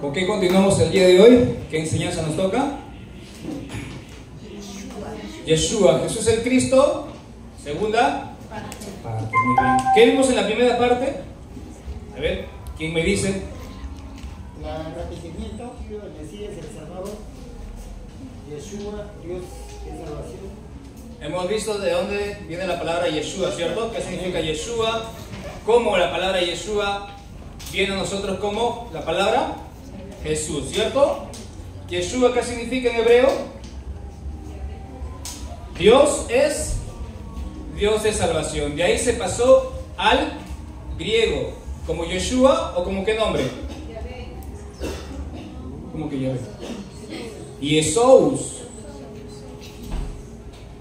Ok, continuamos el día de hoy. ¿Qué enseñanza nos toca? Yeshua, Jesús el Cristo. Segunda parte. Muy bien. ¿Qué vimos en la primera parte? A ver, ¿quién me dice? El arrepentimiento, el Mesías, el Salvador, Yeshua, Dios es salvación. Hemos visto de dónde viene la palabra Yeshua, ¿cierto? ¿Qué significa Yeshua? ¿Cómo la palabra Yeshua viene a nosotros como la palabra Jesús, ¿cierto? Yeshua, ¿qué significa en hebreo? Dios es salvación. De ahí se pasó al griego, como Yeshua o como qué nombre. ¿Cómo que Yahvé? Jesús.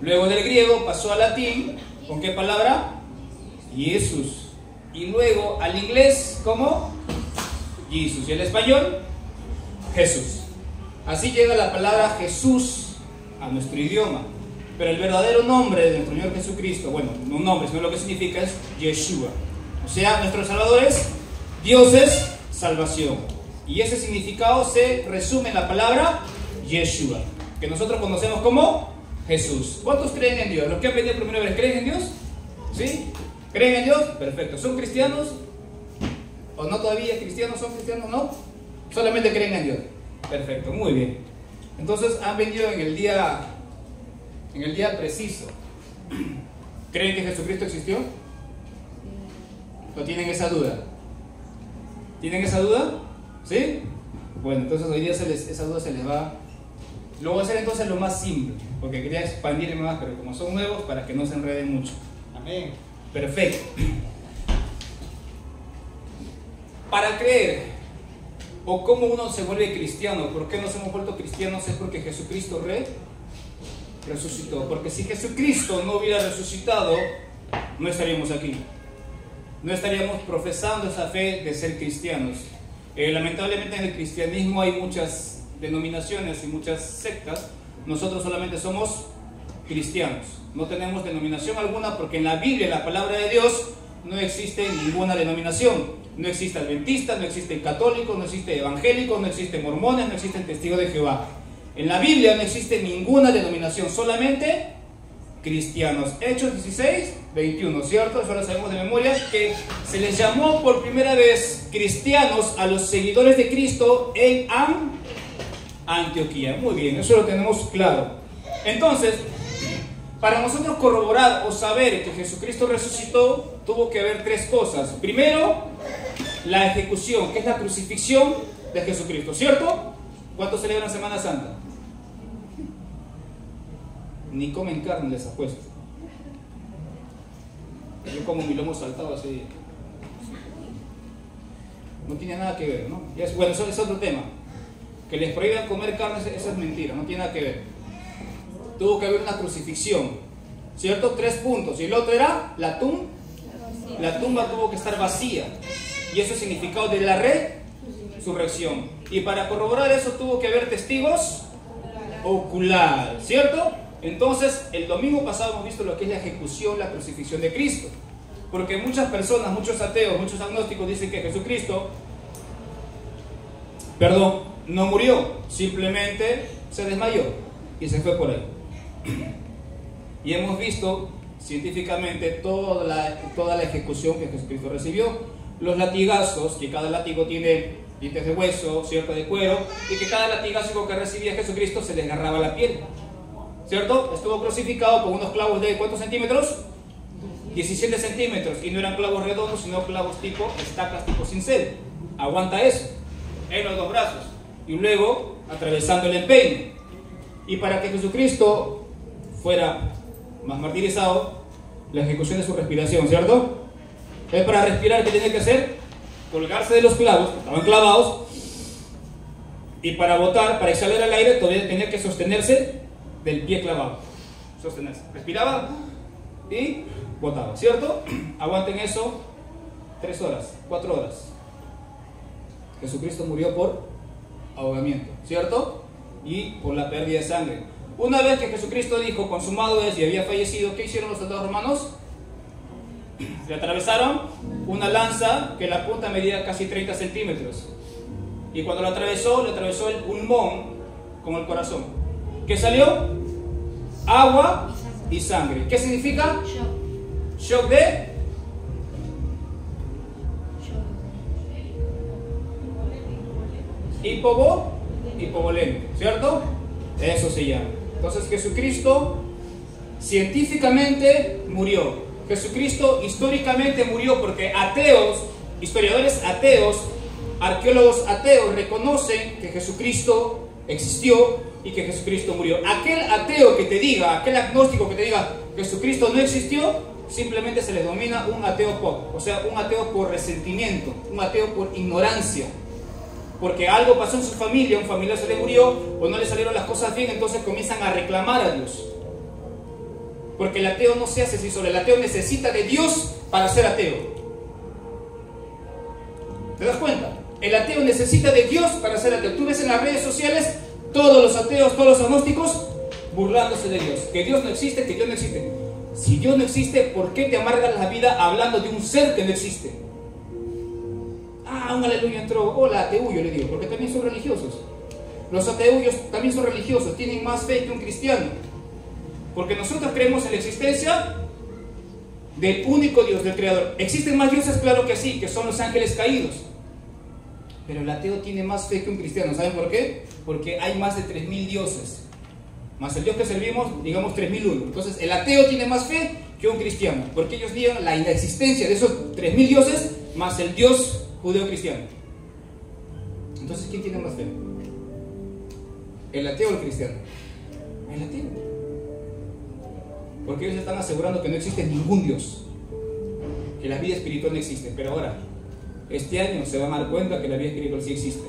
Luego del griego pasó al latín, ¿con qué palabra? Jesús. Y luego al inglés, ¿cómo? Jesús. Y al español, Jesús. Así llega la palabra Jesús a nuestro idioma. Pero el verdadero nombre de nuestro Señor Jesucristo, bueno, no un nombre, sino lo que significa es Yeshua. O sea, nuestro Salvador es Dios es salvación. Y ese significado se resume en la palabra Yeshua, que nosotros conocemos como Jesús. ¿Cuántos creen en Dios? ¿Los que han venido por primera vez creen en Dios? ¿Sí? ¿Creen en Dios? Perfecto. ¿Son cristianos? ¿O no todavía cristianos? ¿Son cristianos? ¿No? Solamente creen en Dios. Perfecto, muy bien. Entonces han venido en el día preciso. ¿Creen que Jesucristo existió? ¿O tienen esa duda? ¿Tienen esa duda? ¿Sí? Bueno, entonces hoy día esa duda se les va. Lo voy a hacer entonces lo más simple, porque quería expandirme más, pero como son nuevos, para que no se enreden mucho. Amén. Perfecto. Para creer, o cómo uno se vuelve cristiano, ¿por qué nos hemos vuelto cristianos? Es porque Jesucristo resucitó. Porque si Jesucristo no hubiera resucitado, no estaríamos aquí. No estaríamos profesando esa fe de ser cristianos. Lamentablemente en el cristianismo hay muchas denominaciones y muchas sectas. Nosotros solamente somos cristianos. No tenemos denominación alguna porque en la Biblia, en la palabra de Dios, no existe ninguna denominación. No existe adventista, no existe católico, no existe evangélico, no existe mormones, no existen testigos de Jehová. En la Biblia no existe ninguna denominación, solamente cristianos. Hechos 16, 21, ¿cierto? Eso lo sabemos de memoria, que se les llamó por primera vez cristianos a los seguidores de Cristo en Antioquía. Muy bien, eso lo tenemos claro. Entonces, para nosotros corroborar o saber que Jesucristo resucitó, tuvo que haber tres cosas. Primero, la ejecución, que es la crucifixión de Jesucristo, ¿cierto? ¿Cuántos celebran Semana Santa? Ni comen carne, les apuesto. Yo como mi lomo saltado ese día. No tiene nada que ver, ¿no? Bueno, eso es otro tema. Que les prohíban comer carne, eso es mentira, no tiene nada que ver. Tuvo que haber una crucifixión, ¿cierto? 3 puntos. Y el otro era la tumba. La tumba tuvo que estar vacía. Y eso es significado de la resurrección. Y para corroborar eso tuvo que haber testigos oculares, ¿cierto? Entonces, el domingo pasado hemos visto lo que es la ejecución, la crucifixión de Cristo. Porque muchas personas, muchos ateos, muchos agnósticos dicen que Jesucristo, no murió, simplemente se desmayó y se fue por ahí. Y hemos visto científicamente toda la ejecución que Jesucristo recibió. Los latigazos, que cada látigo tiene dientes de hueso, cierto, de cuero, y que cada latigazo que recibía Jesucristo se le desgarraba la piel, ¿cierto? Estuvo crucificado con unos clavos de ¿cuántos centímetros? 17 centímetros, y no eran clavos redondos, sino clavos tipo estacas, tipo cincel. Aguanta eso en los 2 brazos, y luego atravesando el empeine. Y para que Jesucristo fuera más martirizado, la ejecución de su respiración, ¿cierto? Es para respirar, ¿qué tiene que hacer? Colgarse de los clavos, que estaban clavados, y para botar, para exhalar el aire, todavía tenía que sostenerse del pie clavado. Sostenerse. Respiraba y botaba, ¿cierto? Aguanten eso 3 horas, 4 horas. Jesucristo murió por ahogamiento, ¿cierto? Y por la pérdida de sangre. Una vez que Jesucristo dijo, consumado es, y había fallecido, ¿qué hicieron los soldados romanos? Le atravesaron una lanza que la punta medía casi 30 centímetros. y cuando lo atravesó, le atravesó el pulmón con el corazón. ¿Qué salió? Agua y sangre. ¿Qué significa? Shock de hipovolemia, ¿cierto? Eso se llama. Entonces Jesucristo científicamente murió. Jesucristo históricamente murió porque ateos, historiadores ateos, arqueólogos ateos reconocen que Jesucristo existió y que Jesucristo murió. Aquel ateo que te diga, aquel agnóstico que te diga Jesucristo no existió, simplemente se le denomina un ateo pop, o sea, un ateo por resentimiento, un ateo por ignorancia. Porque algo pasó en su familia, un familiar se le murió o no le salieron las cosas bien, entonces comienzan a reclamar a Dios. Porque el ateo no se hace así solo, el ateo necesita de Dios para ser ateo. ¿Te das cuenta? El ateo necesita de Dios para ser ateo. Tú ves en las redes sociales todos los ateos, todos los agnósticos burlándose de Dios. Que Dios no existe, que Dios no existe. Si Dios no existe, ¿por qué te amargas la vida hablando de un ser que no existe? Ah, un aleluya entró. Hola, ateo, yo le digo, porque también son religiosos. Los ateuyos también son religiosos, tienen más fe que un cristiano. Porque nosotros creemos en la existencia del único Dios, del Creador. ¿Existen más dioses? Claro que sí, que son los ángeles caídos. Pero el ateo tiene más fe que un cristiano. ¿Saben por qué? Porque hay más de 3.000 dioses. Más el Dios que servimos, digamos 3.001. Entonces el ateo tiene más fe que un cristiano. Porque ellos niegan la inexistencia de esos 3.000 dioses más el Dios judeo-cristiano. Entonces, ¿quién tiene más fe? ¿El ateo o el cristiano? El ateo. Porque ellos están asegurando que no existe ningún Dios, que la vida espiritual no existe. Pero ahora, este año se van a dar cuenta que la vida espiritual sí existe.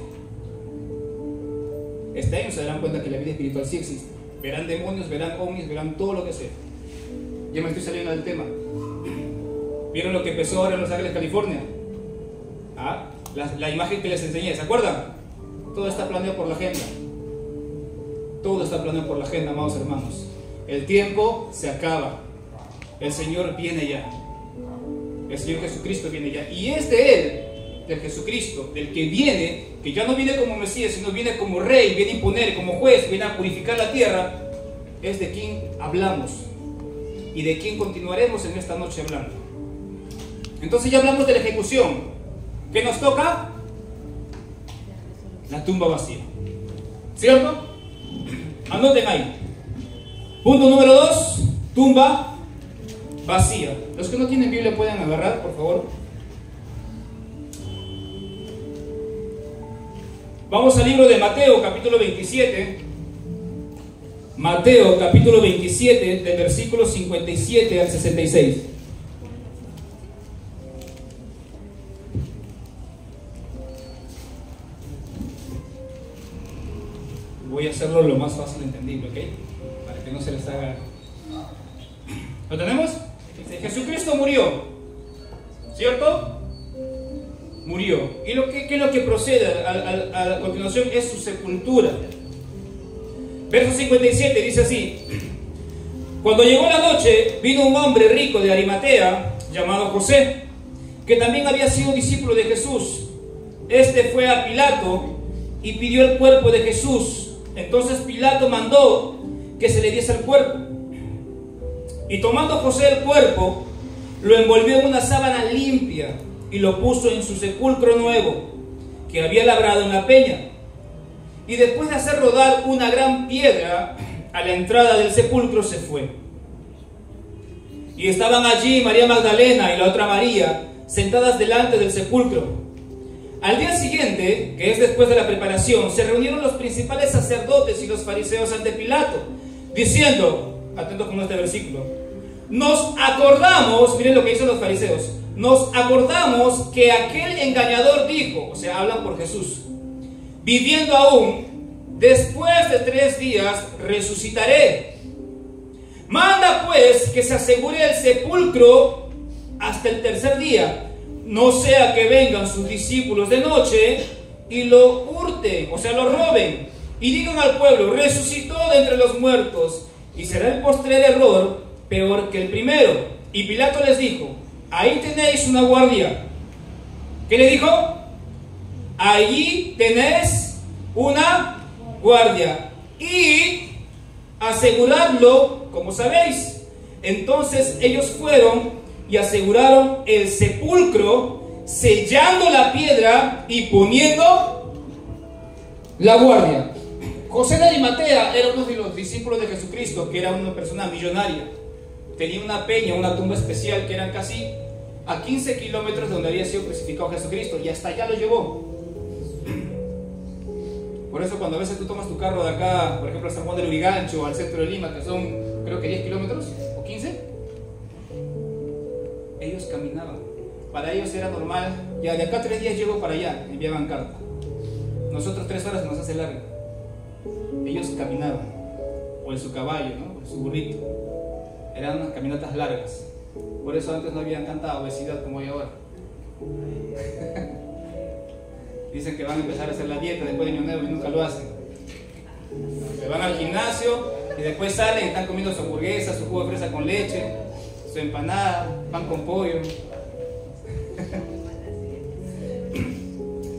Este año se darán cuenta que la vida espiritual sí existe. Verán demonios, verán ovnis, verán todo lo que sea. Ya me estoy saliendo del tema. ¿Vieron lo que empezó ahora en Los Ángeles, California? ¿Ah? La imagen que les enseñé, ¿se acuerdan? Todo está planeado por la agenda. Todo está planeado por la agenda, amados hermanos. El tiempo se acaba. El Señor viene ya. El Señor Jesucristo viene ya. Y es de Él, del Jesucristo, del que viene, que ya no viene como Mesías, sino viene como Rey, viene a imponer, como juez, viene a purificar la tierra. Es de quien hablamos y de quien continuaremos en esta noche hablando. Entonces ya hablamos de la ejecución. ¿Qué nos toca? La tumba vacía. ¿Cierto? Anoten ahí. Punto número 2, tumba vacía. Los que no tienen Biblia pueden agarrar, por favor. Vamos al libro de Mateo, capítulo 27. Mateo, capítulo 27, del versículo 57 al 66. Voy a hacerlo lo más fácil entendible, ¿ok? Para que no se les haga... ¿Lo tenemos? Jesucristo murió, ¿cierto? Murió. ¿Y qué es lo que procede a la continuación? Es su sepultura. Verso 57 dice así: cuando llegó la noche, vino un hombre rico de Arimatea, llamado José, que también había sido discípulo de Jesús. Este fue a Pilato y pidió el cuerpo de Jesús. Entonces Pilato mandó que se le diese el cuerpo. Y tomando José el cuerpo, lo envolvió en una sábana limpia y lo puso en su sepulcro nuevo, que había labrado en la peña. Y después de hacer rodar una gran piedra a la entrada del sepulcro, se fue. Y estaban allí María Magdalena y la otra María, sentadas delante del sepulcro. Al día siguiente, que es después de la preparación, se reunieron los principales sacerdotes y los fariseos ante Pilato, diciendo, atentos con este versículo: nos acordamos, miren lo que dicen los fariseos, nos acordamos que aquel engañador dijo, o sea, hablan por Jesús, viviendo aún, después de 3 días resucitaré. Manda pues que se asegure el sepulcro hasta el tercer día, no sea que vengan sus discípulos de noche y lo hurten, o sea, lo roben, y digan al pueblo: resucitó de entre los muertos, y será el postrer error peor que el primero. Y Pilato les dijo: ahí tenéis una guardia. ¿Qué le dijo? allí tenés una guardia y aseguradlo, como sabéis. Entonces ellos fueron y aseguraron el sepulcro, sellando la piedra y poniendo la guardia. José de Arimatea era uno de los discípulos de Jesucristo, que era una persona millonaria. Tenía una peña, una tumba especial, que eran casi a 15 kilómetros de donde había sido crucificado Jesucristo, y hasta allá lo llevó. Por eso cuando a veces tú tomas tu carro de acá, por ejemplo a San Juan del Urigancho o al centro de Lima, que son creo que 10 kilómetros o 15, ellos caminaban. Para ellos era normal, ya de acá 3 días llego para allá, enviaban carta. Nosotros 3 horas nos hace larga. Ellos caminaban, o en su caballo, ¿no? O en su burrito. Eran unas caminatas largas. Por eso antes no había tanta obesidad como hay ahora. Dicen que van a empezar a hacer la dieta después de Año Nuevo y nunca lo hacen. Se van al gimnasio y después salen y están comiendo su hamburguesa, su jugo de fresa con leche, su empanada, pan con pollo.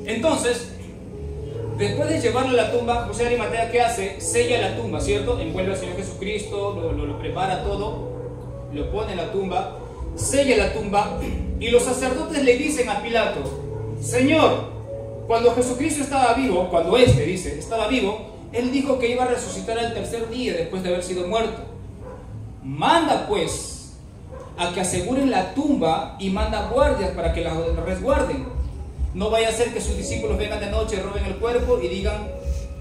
Entonces, después de llevarlo a la tumba, José de Arimatea, ¿qué hace? Sella la tumba, ¿cierto? Envuelve al Señor Jesucristo, lo prepara todo, lo pone en la tumba, sella la tumba, y los sacerdotes le dicen a Pilato: Señor, cuando Jesucristo estaba vivo, cuando dice, estaba vivo, Él dijo que iba a resucitar al tercer día después de haber sido muerto. Manda pues a que aseguren la tumba y manda guardias para que la resguarden. No vaya a ser que sus discípulos vengan de noche, roben el cuerpo y digan: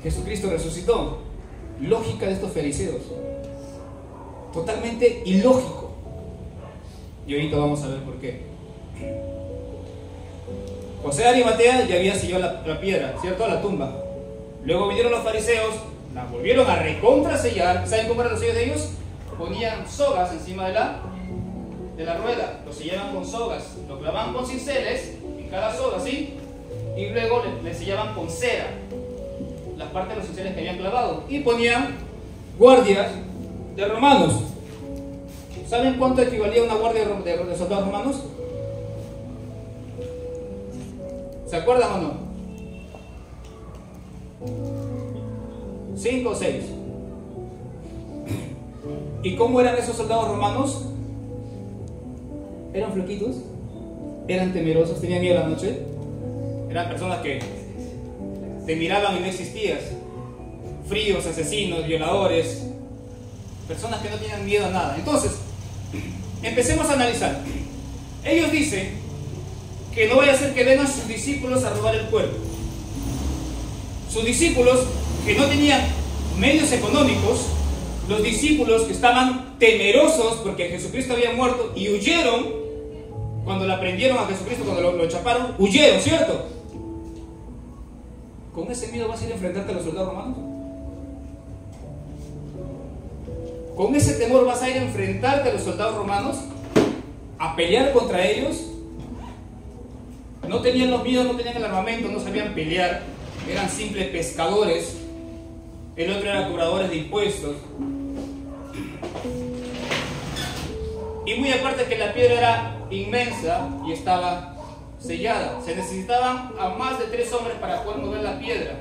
Jesucristo resucitó. Lógica de estos fariseos. Totalmente ilógico. Y ahorita vamos a ver por qué. José de Arimatea ya había sellado la piedra, ¿cierto? La tumba. Luego vinieron los fariseos, la volvieron a recontrasellar. ¿Saben cómo eran los sellos de ellos? Ponían sogas encima de la rueda, lo sellaban con sogas, lo clavaban con cinceles en cada soga, ¿sí? Y luego le sellaban con cera las partes de los cinceles que habían clavado, y ponían guardias de romanos. ¿Saben cuánto equivalía una guardia de soldados romanos? ¿Se acuerdan o no? 5 o 6. ¿Y cómo eran esos soldados romanos? ¿Eran flaquitos? ¿Eran temerosos? ¿Tenían miedo a la noche? Eran personas que te miraban y no existías. Fríos, asesinos, violadores. Personas que no tenían miedo a nada. Entonces, empecemos a analizar. Ellos dicen que no vaya a ser que vengan sus discípulos a robar el cuerpo. Sus discípulos que no tenían medios económicos, los discípulos que estaban temerosos porque Jesucristo había muerto y huyeron cuando la prendieron a Jesucristo, cuando lo chaparon, huyeron, ¿cierto? ¿Con ese miedo vas a ir a enfrentarte a los soldados romanos? ¿Con ese temor vas a ir a enfrentarte a los soldados romanos? ¿A pelear contra ellos? No tenían los miedos, no tenían el armamento, no sabían pelear, eran simples pescadores. El otro era cobradores de impuestos. Y muy aparte que la piedra era inmensa y estaba sellada. Se necesitaban a más de 3 hombres para poder mover la piedra.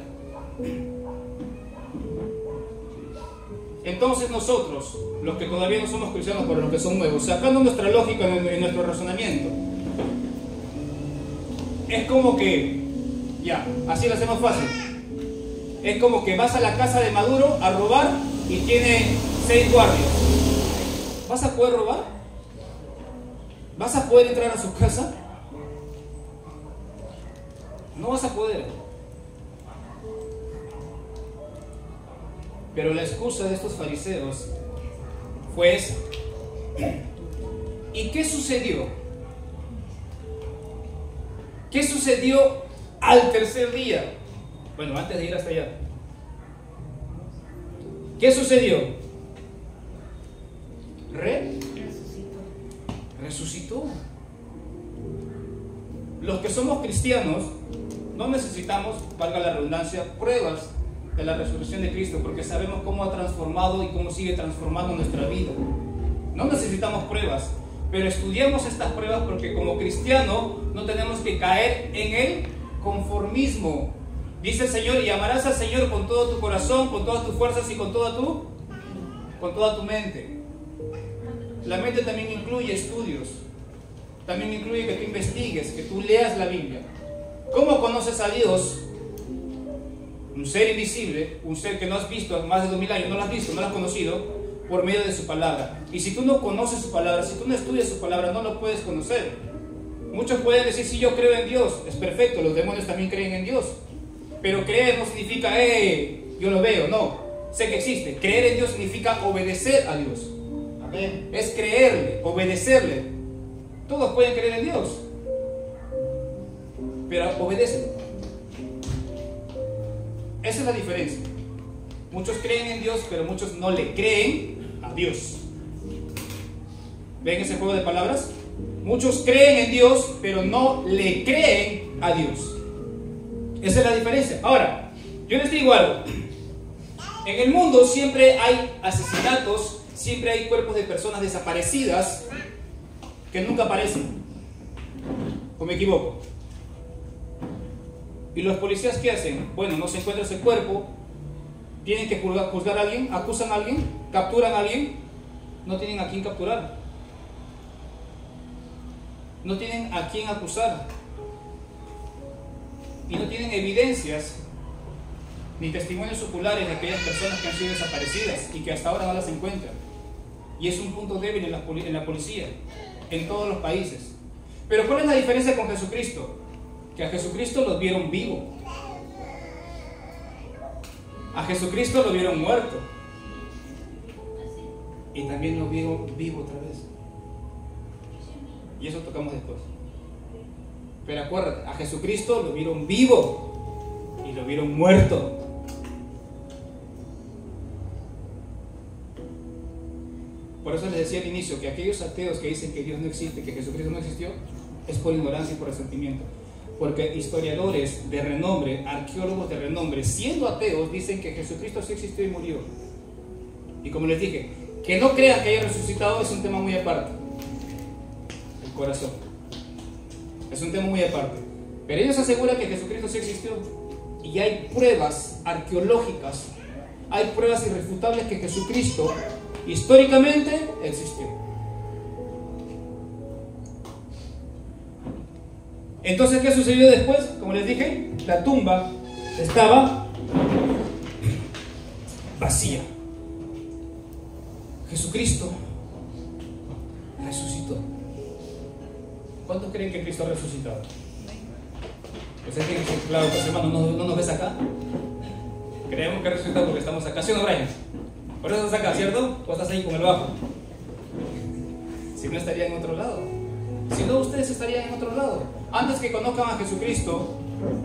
Entonces nosotros, los que todavía no somos cristianos, pero los que son nuevos, sacando nuestra lógica en nuestro razonamiento, es como que, ya, así lo hacemos fácil. Es como que vas a la casa de Maduro a robar y tiene 6 guardias. ¿Vas a poder robar? ¿Vas a poder entrar a su casa? No vas a poder. Pero la excusa de estos fariseos fue esa. ¿Y qué sucedió? ¿Qué sucedió al tercer día? Bueno, antes de ir hasta allá. ¿Qué sucedió? Resucitó. Los que somos cristianos no necesitamos, valga la redundancia, pruebas de la resurrección de Cristo, porque sabemos cómo ha transformado y cómo sigue transformando nuestra vida. No necesitamos pruebas, pero estudiamos estas pruebas porque como cristiano no tenemos que caer en el conformismo. Dice el Señor, y amarás al Señor con todo tu corazón, con todas tus fuerzas y con toda tu mente. La mente también incluye estudios, también incluye que tú investigues, que tú leas la Biblia. ¿Cómo conoces a Dios? Un ser invisible, un ser que no has visto más de 2000 años, no lo has visto, no lo has conocido, por medio de su palabra. Y si tú no conoces su palabra, si tú no estudias su palabra, no lo puedes conocer. Muchos pueden decir, sí, yo creo en Dios, es perfecto, los demonios también creen en Dios. Pero creer no significa, yo lo veo, no, sé que existe. Creer en Dios significa obedecer a Dios. Amén. Es creerle, obedecerle. Todos pueden creer en Dios, pero obedecen. Esa es la diferencia. Muchos creen en Dios, pero muchos no le creen a Dios. ¿Ven ese juego de palabras? Muchos creen en Dios, pero no le creen a Dios. Esa es la diferencia. Ahora, yo les digo algo. En el mundo siempre hay asesinatos, siempre hay cuerpos de personas desaparecidas que nunca aparecen. ¿O me equivoco? ¿Y los policías qué hacen? Bueno, no se encuentra ese cuerpo, tienen que juzgar a alguien, acusan a alguien, capturan a alguien, no tienen a quién capturar, no tienen a quién acusar, y no tienen evidencias ni testimonios oculares de aquellas personas que han sido desaparecidas y que hasta ahora no las encuentran. Y es un punto débil en la policía, en todos los países. Pero ¿cuál es la diferencia con Jesucristo? Que a Jesucristo lo vieron vivo, a Jesucristo lo vieron muerto, y también lo vieron vivo otra vez. Y eso tocamos después. Pero acuérdate, a Jesucristo lo vieron vivo y lo vieron muerto. Por eso les decía al inicio que aquellos ateos que dicen que Dios no existe, que Jesucristo no existió, es por ignorancia y por resentimiento. Porque historiadores de renombre, arqueólogos de renombre, siendo ateos, dicen que Jesucristo sí existió y murió. Y como les dije, que no crean que haya resucitado es un tema muy aparte. El corazón es un tema muy aparte. Pero ellos aseguran que Jesucristo sí existió. Y hay pruebas arqueológicas, hay pruebas irrefutables que Jesucristo históricamente existió. Entonces, ¿qué sucedió después? Como les dije, la tumba estaba vacía. Jesucristo resucitó. ¿Cuántos creen que Cristo ha resucitado? Pues es que, claro, pues hermano, ¿no nos ves acá? Creemos que ha resucitado porque estamos acá, ¿sí o no, Brian? Por eso estás acá, ¿cierto? O estás ahí con el bajo. Si no, estaría en otro lado. Si no, ustedes estarían en otro lado. Antes que conozcan a Jesucristo,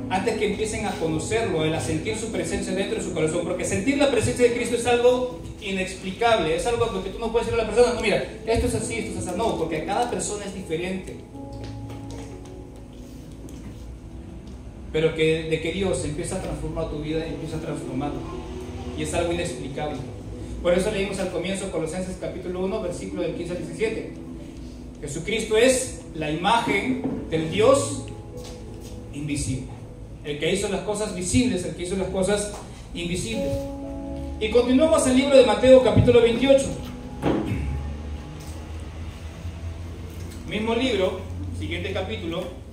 antes que empiecen a conocerlo, a sentir su presencia dentro de su corazón, porque sentir la presencia de Cristo es algo inexplicable, es algo que tú no puedes decirle a la persona, no, mira, esto es así, esto es así, no, porque cada persona es diferente. Pero de que Dios empieza a transformar tu vida, empieza a transformarla, y es algo inexplicable. Por eso leímos al comienzo Colosenses capítulo 1, versículo del 15 al 17. Jesucristo es la imagen del Dios invisible, el que hizo las cosas visibles, el que hizo las cosas invisibles. Y continuamos el libro de Mateo capítulo 28, mismo libro, siguiente capítulo.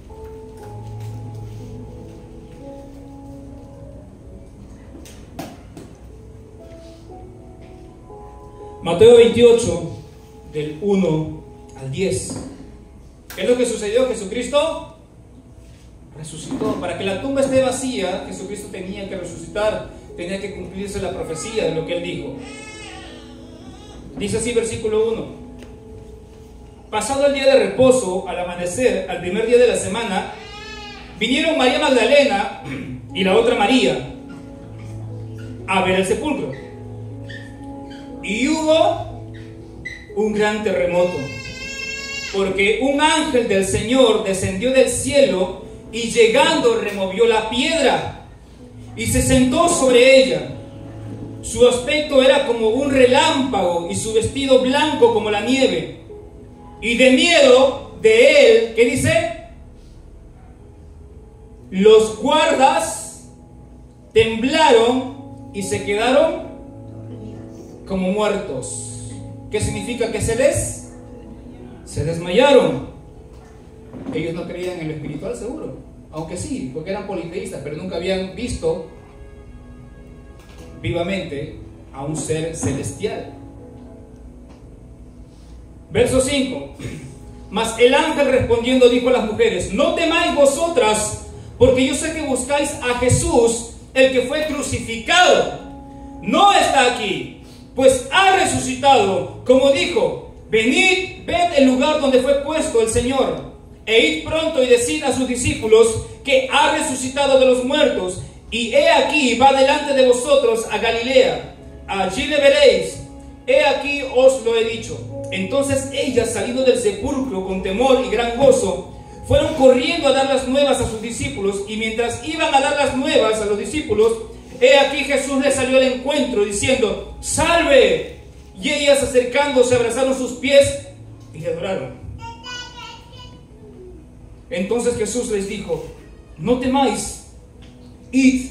Mateo 28, del 1 al 10. ¿Qué es lo que sucedió? Jesucristo resucitó. Para que la tumba esté vacía, Jesucristo tenía que resucitar, tenía que cumplirse la profecía de lo que Él dijo. Dice así versículo 1: pasado el día de reposo, al amanecer, al primer día de la semana, vinieron María Magdalena y la otra María a ver el sepulcro. Y hubo un gran terremoto, porque un ángel del Señor descendió del cielo y llegando removió la piedra y se sentó sobre ella. Su aspecto era como un relámpago y su vestido blanco como la nieve. Y de miedo de él, ¿qué dice? los guardas temblaron y se quedaron como muertos. ¿Qué significa que se desmayaron? Ellos no creían en lo espiritual, seguro, aunque sí, porque eran politeístas, pero nunca habían visto vivamente a un ser celestial. Verso 5. Mas el ángel respondiendo dijo a las mujeres: no temáis vosotras, porque yo sé que buscáis a Jesús, el que fue crucificado. No está aquí, pues ha resucitado, como dijo. Venid, ved el lugar donde fue puesto el Señor, e id pronto y decid a sus discípulos que ha resucitado de los muertos, y he aquí va delante de vosotros a Galilea, allí le veréis. He aquí os lo he dicho. Entonces ellas, saliendo del sepulcro con temor y gran gozo, fueron corriendo a dar las nuevas a sus discípulos, y mientras iban a dar las nuevas a los discípulos, he aquí Jesús les salió al encuentro diciendo: ¡salve! Y ellas, acercándose, abrazaron sus pies y le adoraron. Entonces Jesús les dijo: no temáis, id,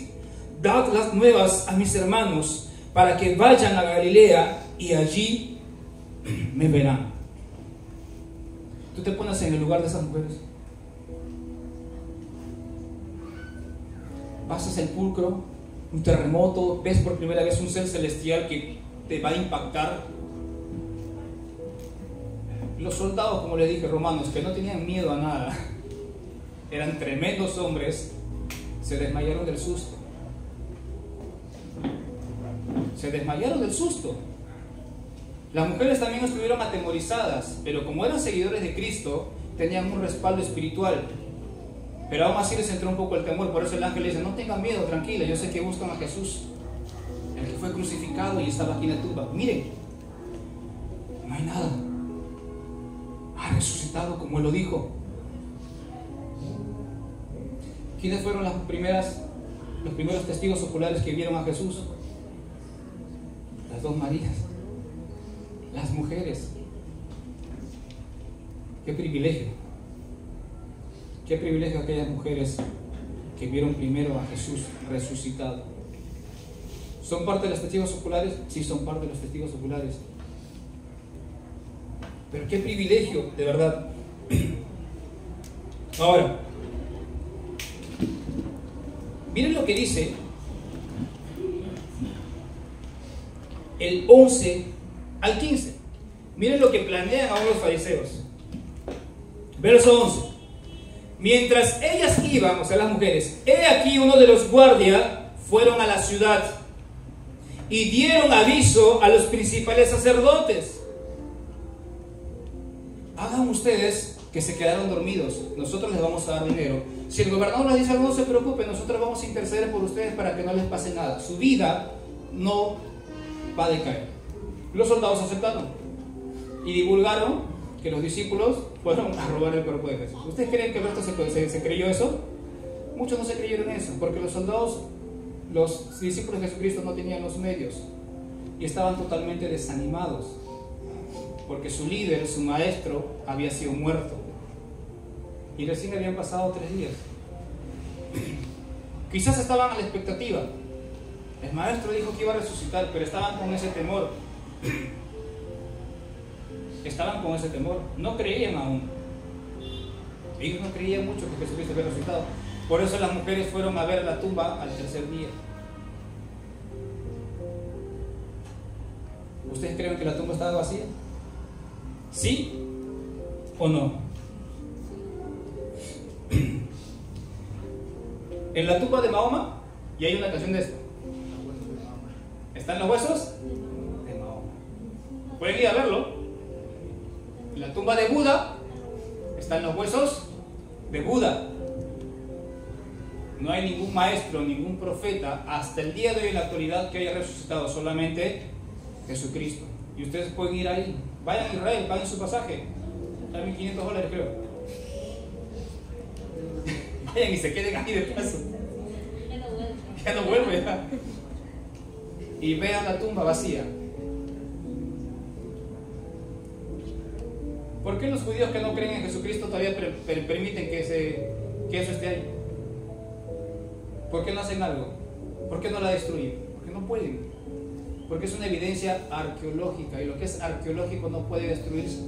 dad las nuevas a mis hermanos, para que vayan a Galilea y allí me verán. Tú te pones en el lugar de esas mujeres. Vas al sepulcro, un terremoto, ves por primera vez un ser celestial que te va a impactar. Los soldados, como le dije, romanos, que no tenían miedo a nada, eran tremendos hombres, se desmayaron del susto. Se desmayaron del susto. Las mujeres también estuvieron atemorizadas, pero como eran seguidores de Cristo, tenían un respaldo espiritual. Pero aún así les entró un poco el temor. Por eso el ángel le dice: no tengan miedo, tranquila, yo sé que buscan a Jesús, el que fue crucificado y estaba aquí en la tumba. Miren, no hay nada, ha resucitado como él lo dijo. ¿Quiénes fueron los primeros testigos oculares que vieron a Jesús? Las dos Marías, las mujeres. Qué privilegio aquellas mujeres que vieron primero a Jesús resucitado. ¿Son parte de los testigos oculares? Sí, son parte de los testigos oculares. Pero qué privilegio, de verdad. Ahora, miren lo que dice el 11 al 15. Miren lo que planean ahora los fariseos. Verso 11. Mientras ellas iban, o sea las mujeres, he aquí uno de los guardias fueron a la ciudad y dieron aviso a los principales sacerdotes: hagan ustedes que se quedaron dormidos, nosotros les vamos a dar dinero. Si el gobernador les dice algo, no se preocupen, nosotros vamos a interceder por ustedes para que no les pase nada, su vida no va a decaer. Los soldados aceptaron y divulgaron que los discípulos fueron a robar el cuerpo de Jesús. ¿Ustedes creen que Alberto se creyó eso? Muchos no se creyeron eso, porque los soldados, los discípulos de Jesucristo, no tenían los medios y estaban totalmente desanimados, porque su líder, su maestro, había sido muerto y recién habían pasado 3 días. Quizás estaban a la expectativa. El maestro dijo que iba a resucitar, pero estaban con ese temor. Estaban con ese temor, no creían aún. Ellos no creían mucho que Jesucristo había resucitado. Por eso las mujeres fueron a ver la tumba al 3er día. ¿Ustedes creen que la tumba estaba vacía? ¿Sí o no? En la tumba de Mahoma, y hay una canción de esto: ¿están los huesos de Mahoma? Pueden ir a verlo. En la tumba de Buda están los huesos de Buda. No hay ningún maestro, ningún profeta hasta el día de hoy en la actualidad que haya resucitado, solamente Jesucristo. Y ustedes pueden ir ahí. Vayan a Israel, paguen su pasaje. Está $1,500, creo. Vayan y se queden ahí de paso. Ya no vuelve. Y vean la tumba vacía. ¿Por qué los judíos que no creen en Jesucristo todavía permiten que eso esté ahí? ¿Por qué no hacen algo? ¿Por qué no la destruyen? Porque no pueden. Porque es una evidencia arqueológica y lo que es arqueológico no puede destruirse.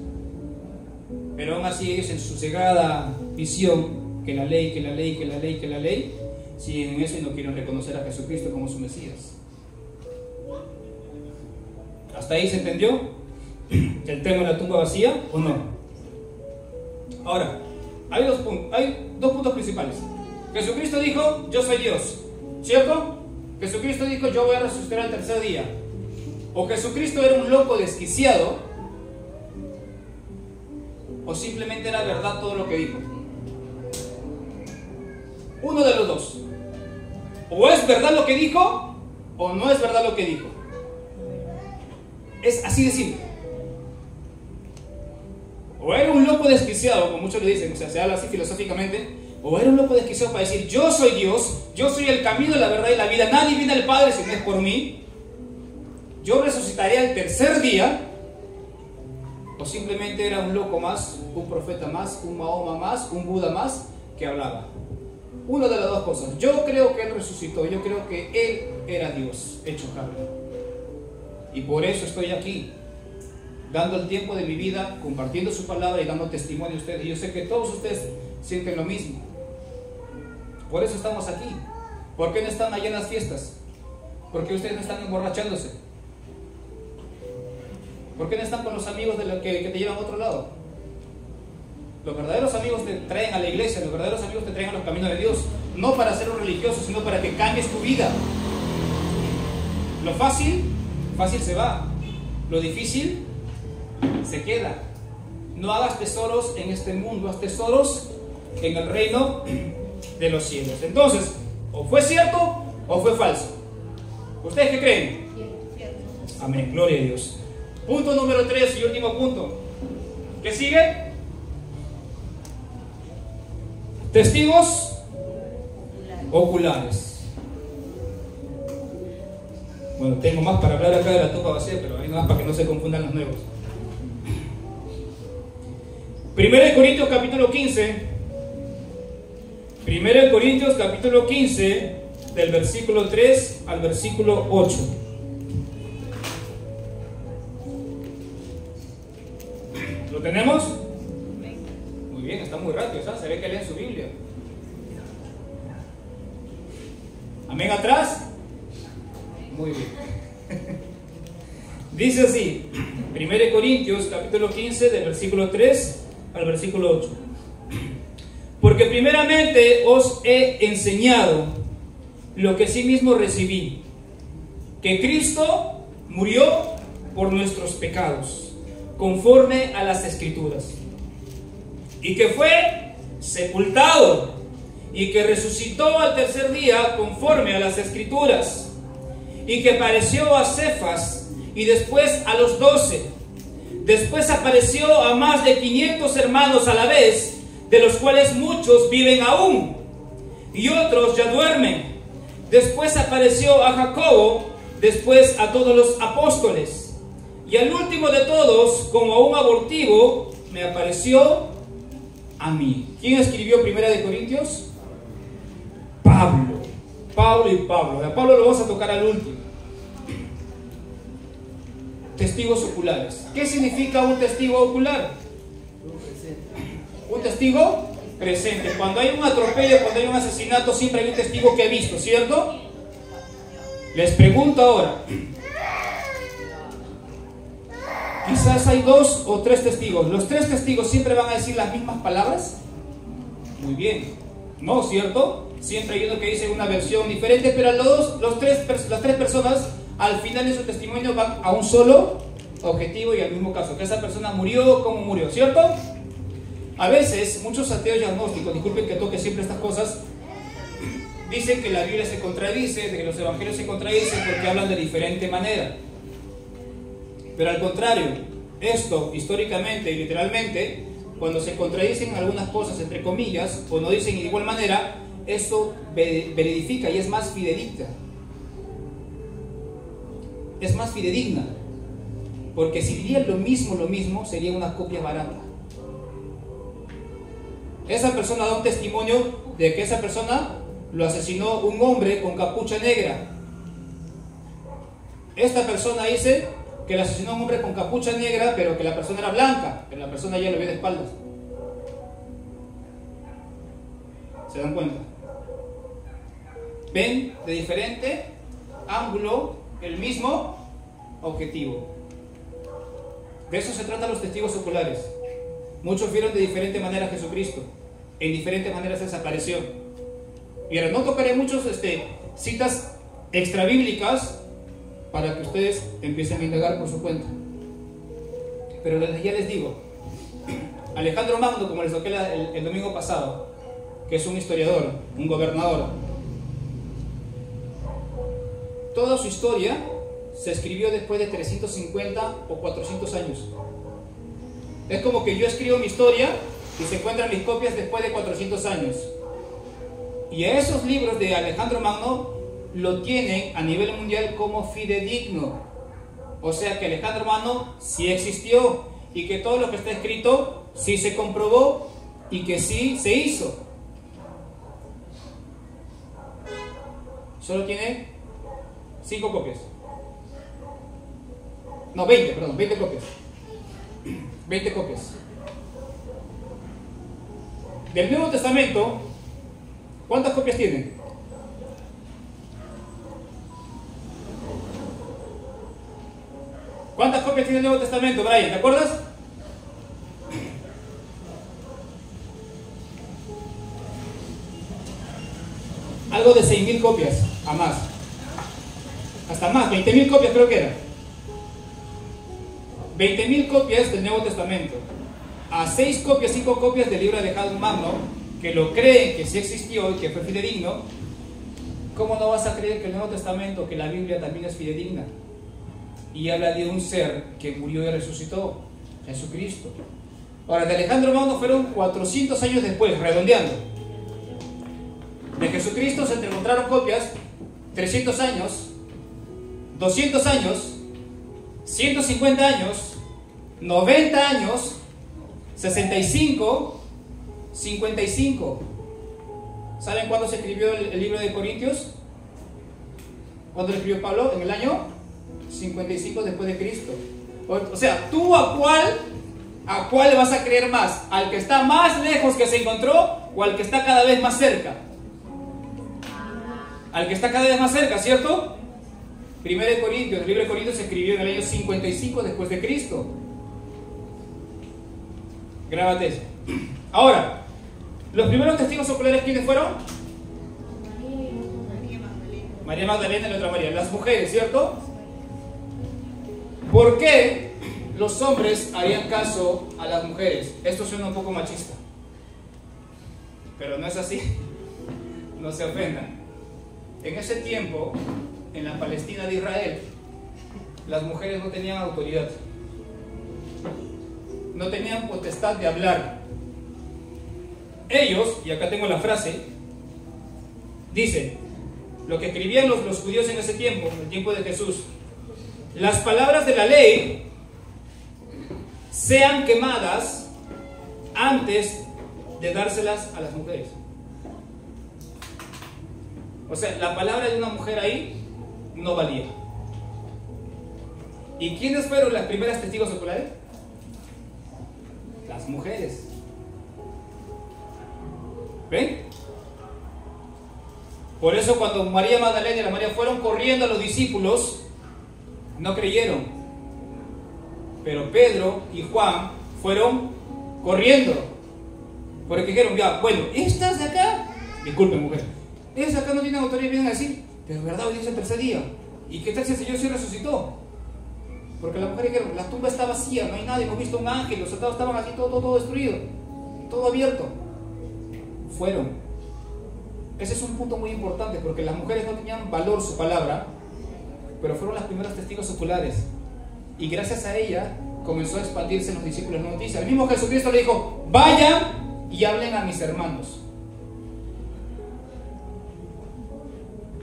Pero aún así ellos en su cegada visión, que la ley, que la ley, que la ley, que la ley, siguen en eso y no quieren reconocer a Jesucristo como su Mesías. ¿Hasta ahí se entendió el tema de la tumba vacía o no? Ahora, hay dos puntos principales. Jesucristo dijo, yo soy Dios, ¿cierto? Jesucristo dijo, yo voy a resucitar al tercer día. O Jesucristo era un loco desquiciado, o simplemente era verdad todo lo que dijo. Uno de los dos. O es verdad lo que dijo, o no es verdad lo que dijo. Es así de simple. O era un loco desquiciado, como muchos le dicen, o sea, se habla así filosóficamente, o era un loco desquiciado para decir, yo soy Dios, yo soy el camino, la verdad y la vida, nadie viene al Padre si no es por mí, yo resucitaré al tercer día. O simplemente era un loco más, un profeta más, un Mahoma más, un Buda más que hablaba. Una de las dos cosas. Yo creo que Él resucitó, yo creo que Él era Dios hecho carne. Y por eso estoy aquí, dando el tiempo de mi vida, compartiendo su palabra y dando testimonio a ustedes. Y yo sé que todos ustedes sienten lo mismo. Por eso estamos aquí. ¿Por qué no están allá en las fiestas? ¿Por qué ustedes no están emborrachándose? ¿Por qué no están con los amigos de lo que te llevan a otro lado? Los verdaderos amigos te traen a la iglesia, los verdaderos amigos te traen a los caminos de Dios. No para ser un religioso, sino para que cambies tu vida. Lo fácil, fácil se va. Lo difícil, se queda. No hagas tesoros en este mundo, haz tesoros en el reino de los cielos. Entonces, o fue cierto o fue falso. ¿Ustedes qué creen? Amén, gloria a Dios. Punto número 3 y último punto. ¿Qué sigue? Testigos oculares. Bueno, tengo más para hablar acá de la tumba vacía, pero ahí nada más para que no se confundan los nuevos. 1 Corintios capítulo 15. 1 Corintios capítulo 15, del versículo 3 al versículo 8. ¿Lo tenemos? Muy bien, está muy rápido, ¿sabes? Se ve que leen su Biblia. ¿Amén atrás? Muy bien. Dice así, 1 Corintios capítulo 15, del versículo 3 al versículo 8. Porque primeramente os he enseñado lo que sí mismo recibí, que Cristo murió por nuestros pecados, conforme a las Escrituras, y que fue sepultado, y que resucitó al tercer día, conforme a las Escrituras, y que apareció a Cefas, y después a los 12. Después apareció a más de 500 hermanos a la vez, de los cuales muchos viven aún, y otros ya duermen. Después apareció a Jacobo, después a todos los apóstoles, y al último de todos, como a un abortivo, me apareció a mí. ¿Quién escribió 1 Corintios? Pablo. Pablo y Pablo. A Pablo lo vamos a tocar al último. Testigos oculares. ¿Qué significa un testigo ocular? Un testigo presente. Cuando hay un atropello, cuando hay un asesinato, siempre hay un testigo que ha visto, ¿cierto? Les pregunto ahora. Quizás hay 2 o 3 testigos. ¿Los 3 testigos siempre van a decir las mismas palabras? Muy bien. No, ¿cierto? Siempre hay uno que dice una versión diferente, pero las tres personas al final de su testimonio van a un solo objetivo y al mismo caso, que esa persona murió como murió, ¿cierto? A veces, muchos ateos y agnósticos, disculpen que toque siempre estas cosas, dicen que la Biblia se contradice, de que los evangelios se contradicen porque hablan de diferente manera. Pero al contrario, esto históricamente y literalmente, cuando se contradicen algunas cosas entre comillas, o no dicen de igual manera, esto verifica y es más fidedigna. Es más fidedigna. Porque si dirían lo mismo, sería una copia barata. Esa persona da un testimonio de que esa persona lo asesinó un hombre con capucha negra. Esta persona dice que lo asesinó un hombre con capucha negra, pero que la persona era blanca, pero la persona ya lo vio de espaldas. ¿Se dan cuenta? Ven de diferente ángulo el mismo objetivo. De eso se tratan los testigos oculares. Muchos vieron de diferente manera a Jesucristo, en diferentes maneras desapareció. Y ahora no tocaré muchas citas extrabíblicas para que ustedes empiecen a indagar por su cuenta. Pero desde ya les digo, Alejandro Magno, como les toqué el domingo pasado, que es un historiador, un gobernador, toda su historia se escribió después de 350 o 400 años. Es como que yo escribo mi historia y se encuentran mis copias después de 400 años. Y a esos libros de Alejandro Magno lo tienen a nivel mundial como fidedigno. O sea que Alejandro Magno sí existió y que todo lo que está escrito sí se comprobó y que sí se hizo. Solo tiene 5 copias. No, 20, perdón, 20 copias. 20 copias. Del Nuevo Testamento, ¿cuántas copias tiene? ¿Cuántas copias tiene el Nuevo Testamento, Brian? ¿Te acuerdas? Algo de 6.000 copias, a más. Hasta más, 20.000 copias creo que era. 20.000 copias del Nuevo Testamento. A 6 copias, 5 copias del libro de Alejandro Magno, que lo creen que sí existió y que fue fidedigno. ¿Cómo no vas a creer que el Nuevo Testamento, que la Biblia también es fidedigna? Y habla de un ser que murió y resucitó, Jesucristo. Ahora, de Alejandro Magno fueron 400 años después, redondeando. De Jesucristo se encontraron copias 300 años, 200 años, 150 años, 90 años, 65, 55. ¿Saben cuándo se escribió el libro de Corintios? ¿Cuándo lo escribió Pablo? En el año 55 después de Cristo. O sea, ¿tú a cuál vas a creer más? ¿Al que está más lejos que se encontró o al que está cada vez más cerca? Al que está cada vez más cerca, ¿cierto? Primero de Corintios, el libro de Corintios se escribió en el año 55 después de Cristo. Grábate eso. Ahora, los primeros testigos oculares, ¿quiénes fueron? María Magdalena y la otra María, las mujeres, ¿cierto? ¿Por qué los hombres harían caso a las mujeres? Esto suena un poco machista, pero no es así. No se ofendan. En ese tiempo, en la Palestina de Israel, las mujeres no tenían autoridad, no tenían potestad de hablar. Ellos, y acá tengo la frase, dice, lo que escribían los judíos en ese tiempo, en el tiempo de Jesús: las palabras de la ley sean quemadas antes de dárselas a las mujeres. O sea, la palabra de una mujer ahí no valía. ¿Y quiénes fueron las primeras testigos oculares? Las mujeres. ¿Ven? Por eso cuando María Magdalena y la María fueron corriendo a los discípulos, no creyeron. Pero Pedro y Juan fueron corriendo. Porque dijeron, ya, bueno, estas de acá, disculpen mujer, estas de acá no tienen autoridad y vienen a decir, pero verdad, hoy es el tercer día. ¿Y qué tal si el Señor sí resucitó? Porque las mujeres dijeron, la tumba está vacía, no hay nadie, hemos visto un ángel, los soldados estaban así, todo destruido, todo abierto. Fueron. Ese es un punto muy importante, porque las mujeres no tenían valor su palabra, pero fueron las primeras testigos oculares. Y gracias a ella comenzó a expandirse en los discípulos la noticia. El mismo Jesucristo le dijo, vayan y hablen a mis hermanos.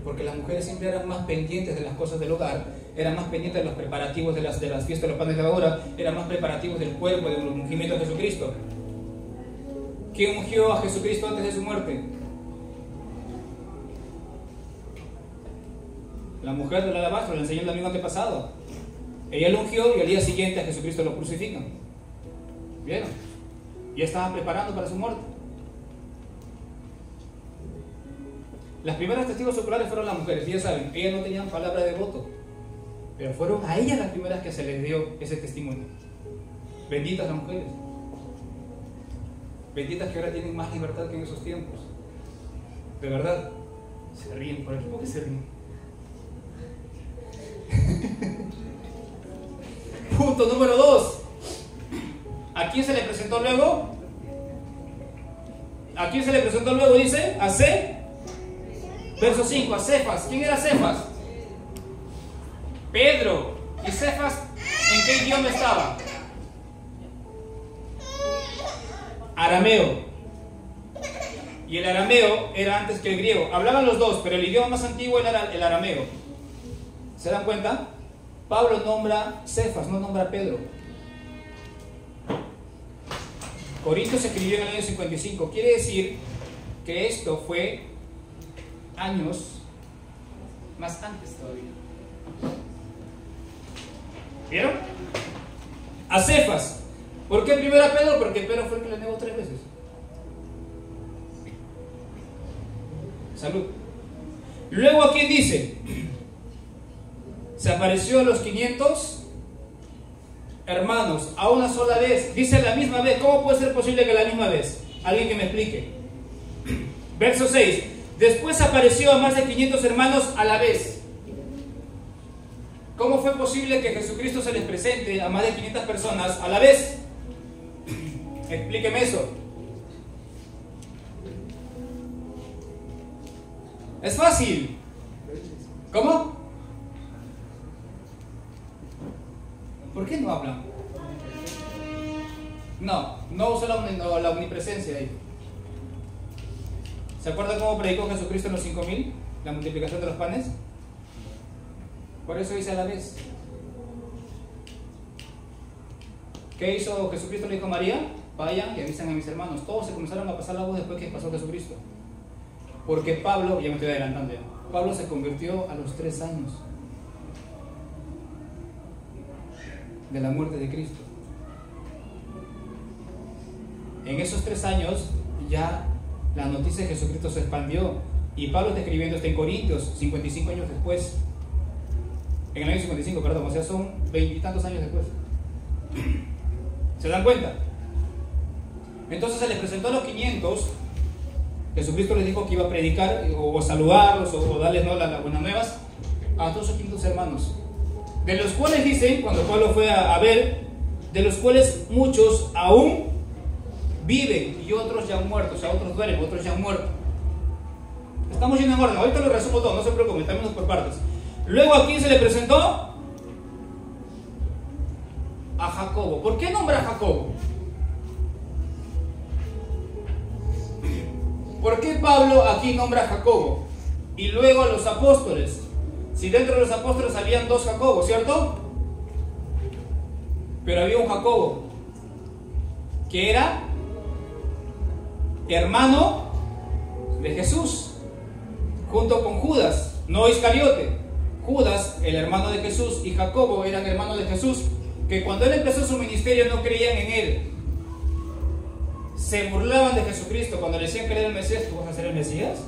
Porque las mujeres siempre eran más pendientes de las cosas del hogar, eran más pendientes de los preparativos de las fiestas de los panes de levadura, eran más preparativos del cuerpo, del ungimiento de Jesucristo. ¿Quién ungió a Jesucristo antes de su muerte? La mujer del alabastro, le enseñó el domingo antepasado. Ella lo ungió y al día siguiente a Jesucristo lo crucifican. ¿Vieron? Ya estaban preparando para su muerte. Las primeras testigos oculares fueron las mujeres, y ya saben, ellas no tenían palabra de voto, pero fueron a ellas las primeras que se les dio ese testimonio. Benditas las mujeres. Benditas que ahora tienen más libertad que en esos tiempos. De verdad. Se ríen por aquí. ¿Por qué se ríen? Punto número 2. ¿A quién se le presentó luego? ¿A quién se le presentó luego? Dice, a C. Verso 5, a Cefas. ¿Quién era Cefas? Pedro. ¿Y Cefas en qué idioma estaba? Arameo. Y el arameo era antes que el griego. Hablaban los dos, pero el idioma más antiguo era el arameo. ¿Se dan cuenta? Pablo nombra Cefas, no nombra a Pedro. Corintios se escribió en el año 55. Quiere decir que esto fue años más antes todavía. ¿Vieron? A Cefas. ¿Por qué primero a Pedro? Porque Pedro fue el que le negó 3 veces. Salud. Luego, ¿a quién dice? Se apareció a los 500 hermanos a una sola vez. Dice a la misma vez. ¿Cómo puede ser posible que a la misma vez? Alguien que me explique. Verso 6. Después apareció a más de 500 hermanos a la vez. ¿Cómo fue posible que Jesucristo se les presente a más de 500 personas a la vez? Explíqueme eso. Es fácil. ¿Cómo? ¿Por qué no hablan? No uso la omnipresencia ahí. ¿Se acuerdan cómo predicó Jesucristo en los 5,000? La multiplicación de los panes. Por eso dice a la vez. ¿Qué hizo Jesucristo? Le dijo a María: vayan y avisen a mis hermanos. Todos se comenzaron a pasar la voz después que pasó Jesucristo. Porque Pablo, ya me estoy adelantando ya, Pablo se convirtió a los 3 años de la muerte de Cristo. En esos 3 años ya la noticia de Jesucristo se expandió. Y Pablo está escribiendo esto en Corintios 55 años después. En el año 55, perdón, o sea, son 20 y tantos años después. ¿Se dan cuenta? Entonces se les presentó a los 500. Jesucristo les dijo que iba a predicar o saludarlos o darles las buenas nuevas a todos sus 500 hermanos. De los cuales dicen, cuando Pablo fue a ver, de los cuales muchos aún viven y otros ya han muerto. O sea, otros duermen, otros ya han muerto. Estamos yendo en orden. Ahorita lo resumo todo, no se preocupen, estamos por partes. Luego, ¿a quién se le presentó? A Jacobo. ¿Por qué nombra a Jacobo? ¿Por qué Pablo aquí nombra a Jacobo? Y luego a los apóstoles. Si dentro de los apóstoles habían 2 Jacobos, ¿cierto? Pero había un Jacobo que era hermano de Jesús, junto con Judas, no Iscariote. Judas, el hermano de Jesús, y Jacobo eran hermanos de Jesús, que cuando él empezó su ministerio no creían en él. Se burlaban de Jesucristo cuando le decían que él era el Mesías. ¿Tú vas a ser el Mesías?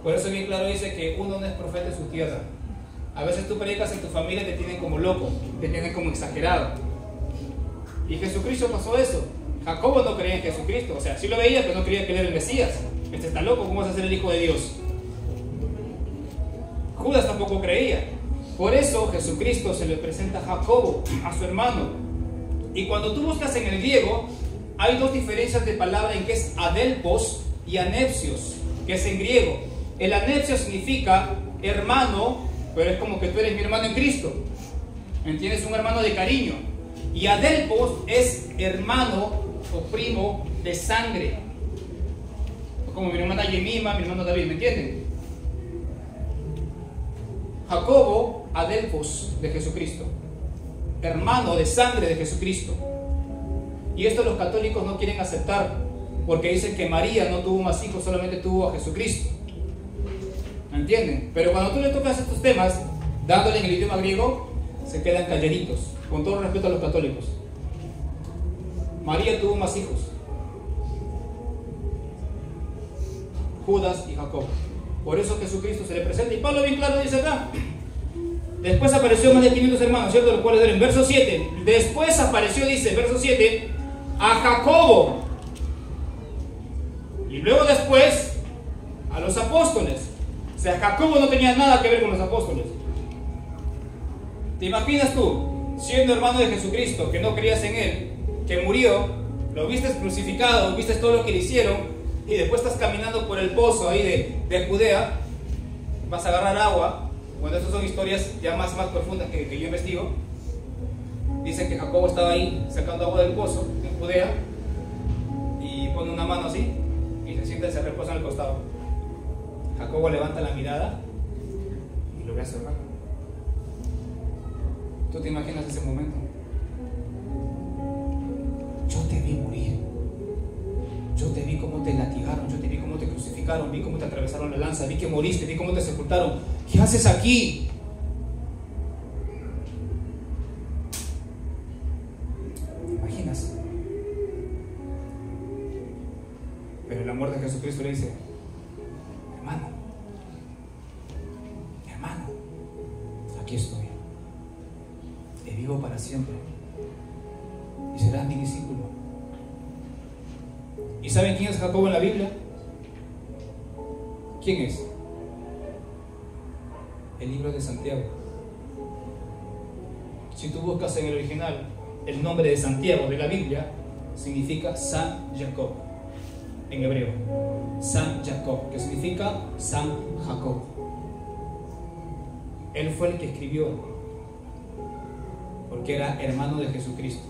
Por eso bien claro dice que uno no es profeta en su tierra. A veces tú predicas en tu familia y te tienen como loco, te tienen como exagerado. Y Jesucristo pasó eso. Jacobo no creía en Jesucristo, o sea, sí lo veía, pero no creía que él era el Mesías. Este está loco, ¿cómo vas a ser el Hijo de Dios? Judas tampoco creía. Por eso Jesucristo se le presenta a Jacobo, a su hermano. Y cuando tú buscas en el griego, hay 2 diferencias de palabra en que es adelpos y anepsios, que es en griego. El anepsio significa hermano, pero es como que tú eres mi hermano en Cristo. ¿Entiendes? Un hermano de cariño. Y adelpos es hermano o primo de sangre. Como mi hermana Yemima, mi hermano David, ¿me entienden? Jacobo, adelpos de Jesucristo, hermano de sangre de Jesucristo. Y esto los católicos no quieren aceptar, porque dicen que María no tuvo más hijos, solamente tuvo a Jesucristo. ¿Me entienden? Pero cuando tú le tocas estos temas, dándole en el idioma griego, se quedan calladitos, con todo respeto a los católicos. María tuvo más hijos, Judas y Jacob. Por eso Jesucristo se le presenta, y Pablo bien claro dice acá: después apareció más de 500 hermanos, ¿cierto? Los cuales eran, verso 7, después apareció, dice, verso 7, a Jacobo, y luego después a los apóstoles. O sea, Jacobo no tenía nada que ver con los apóstoles. ¿Te imaginas tú, siendo hermano de Jesucristo, que no creías en Él, que murió, lo viste crucificado, viste todo lo que le hicieron, y después estás caminando por el pozo ahí de Judea, vas a agarrar agua? Bueno, esas son historias ya más profundas que yo investigo. Dicen que Jacobo estaba ahí sacando agua del pozo en Judea, y pone una mano así, y se sienta y se reposa en el costado. Jacobo levanta la mirada y lo ve a su hermano. ¿Tú te imaginas ese momento? Yo te vi morir, yo te vi cómo te latigaron, yo te vi cómo te crucificaron, vi cómo te atravesaron la lanza, vi que moriste, vi cómo te sepultaron. ¿Qué haces aquí? ¿Te imaginas? Pero el amor de Jesucristo le dice: hermano, aquí estoy, te vivo para siempre y serás mi discípulo. ¿Y saben quién es Jacobo en la Biblia? ¿Quién es? El libro de Santiago. Si tú buscas en el original, el nombre de Santiago de la Biblia significa San Jacob en hebreo. San Jacob, que significa San Jacob. Él fue el que escribió, porque era hermano de Jesucristo.